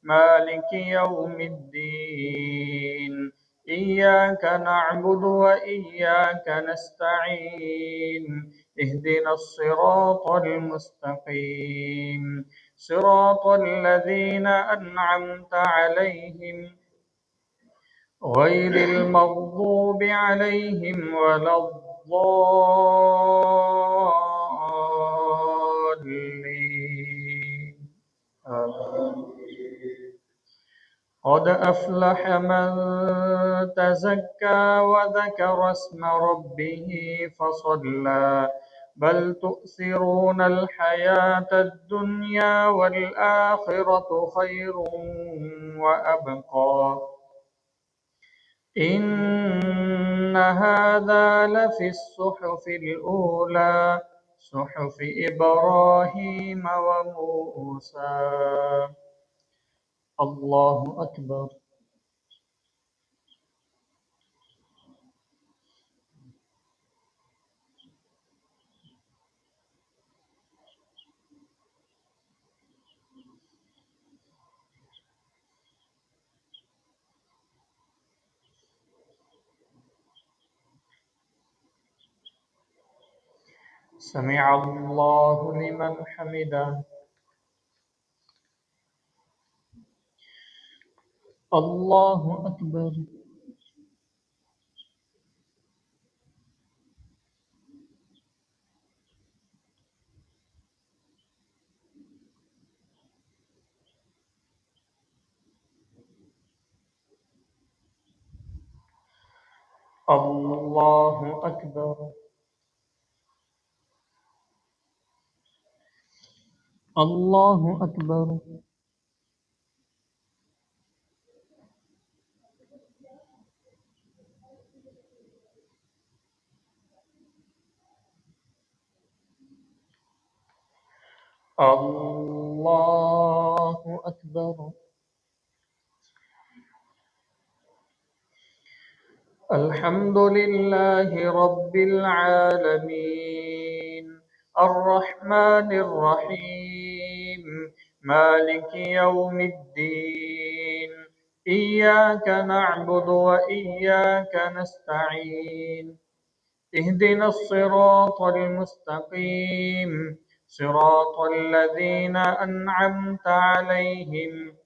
مالك يوم الدين إياك نعبد وإياك نستعين اهدنا الصراط المستقيم صراط الذين أنعمت عليهم غير المغضوب عليهم ولا الضالين آمين. قد أفلح من تزكى وذكر اسم ربه فصلى بل تؤثرون الحياة الدنيا والآخرة خير وأبقى إن هذا لفي الصحف الأولى صحف إبراهيم وموسى. الله أكبر. سمع الله لمن حمده. الله أكبر. الله أكبر. الله أكبر. الله أكبر. الحمد لله رب العالمين الرحمن الرحيم مالك يوم الدين إياك نعبد وإياك نستعين اهدنا الصراط المستقيم صراط الذين أنعمت عليهم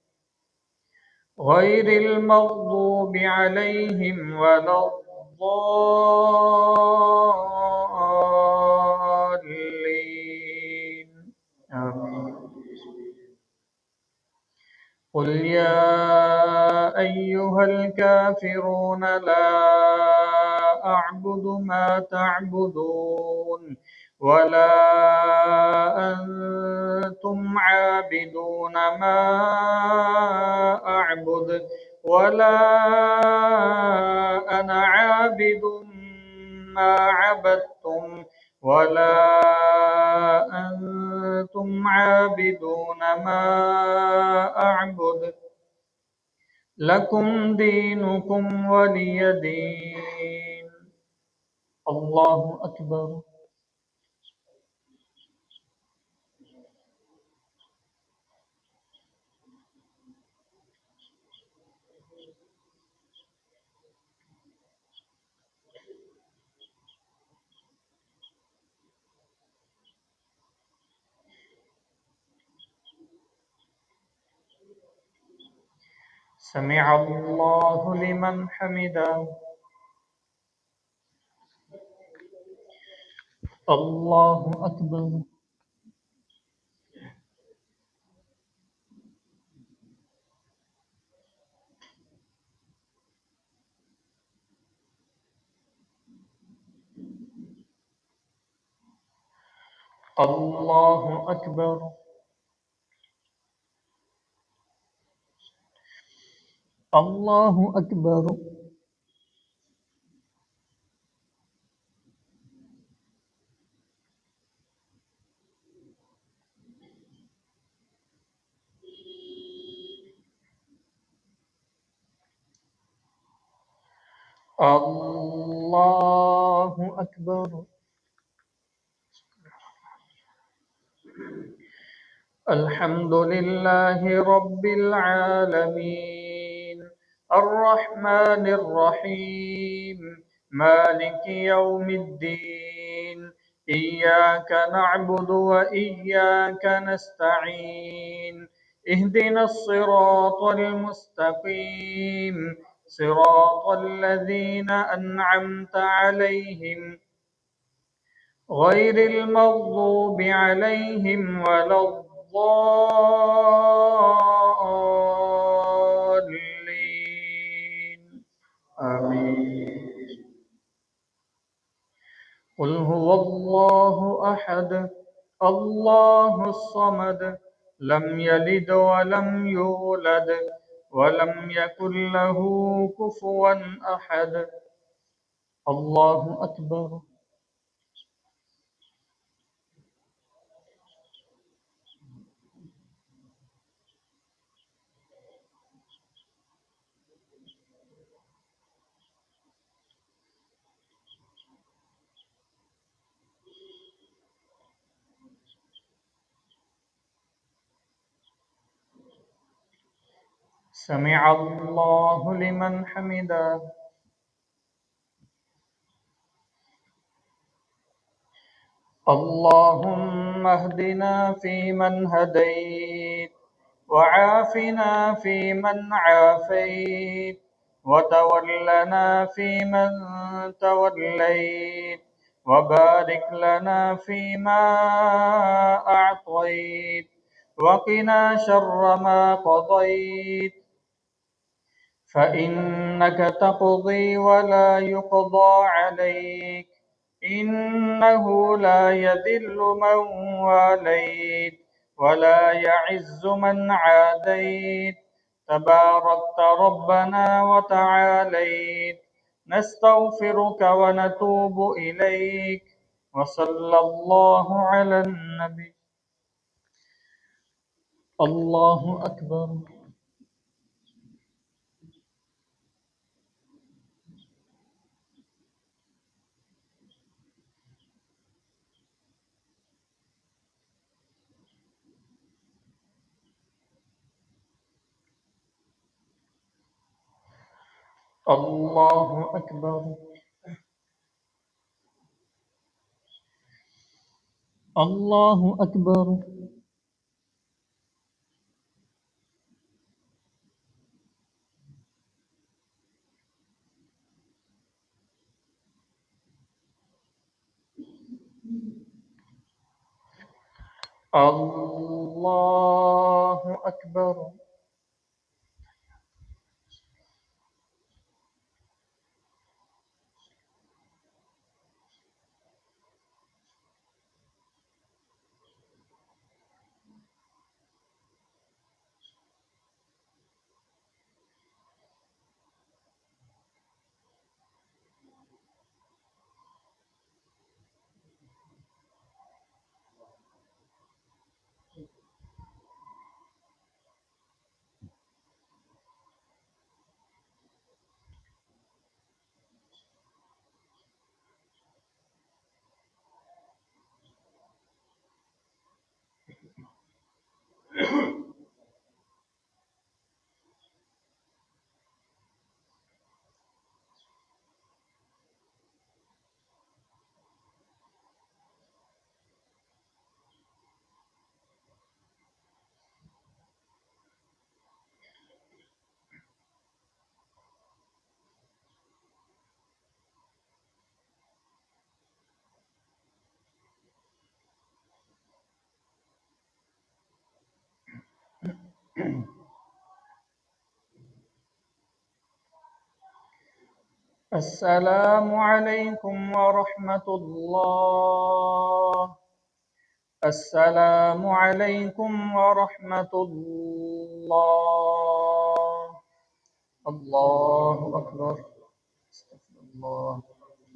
غير المغضوب عليهم ولا الضالين آمين. قل يا أيها الكافرون لا أعبد ما تعبدون ولا أنتم عابدون ما أعبد ولا أنا عابد ما عبدتم ولا أنتم عابدون ما أعبد لكم دينكم ولي دين. الله أكبر. سمع الله لمن حمده. الله أكبر. الله أكبر. الله أكبر. الله أكبر. الحمد لله رب العالمين الرحمن الرحيم مالك يوم الدين إياك نعبد وإياك نستعين اهدنا الصراط المستقيم صراط الذين أنعمت عليهم غير المغضوب عليهم ولا الضالين آمين. قل هو الله أحد الله الصمد لم يلد ولم يولد ولم يكن له كفوا أحد. الله أكبر. سمع الله لمن حمده. اللهم اهدنا فيمن هديت وعافنا فيمن عافيت وتولنا فيمن توليت وبارك لنا فيما أعطيت وقنا شر ما قضيت فإنك تقضي ولا يقضى عليك إنه لا يذل من واليت ولا يعز من عاديت تباركت ربنا وتعاليت نستغفرك ونتوب إليك وصلى الله على النبي. الله أكبر. الله أكبر. الله أكبر. الله أكبر. السلام عليكم ورحمة الله. السلام عليكم ورحمة الله. الله أكبر. استغفر الله.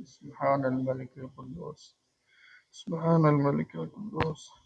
سبحان الملك القدوس. سبحان الملك القدوس.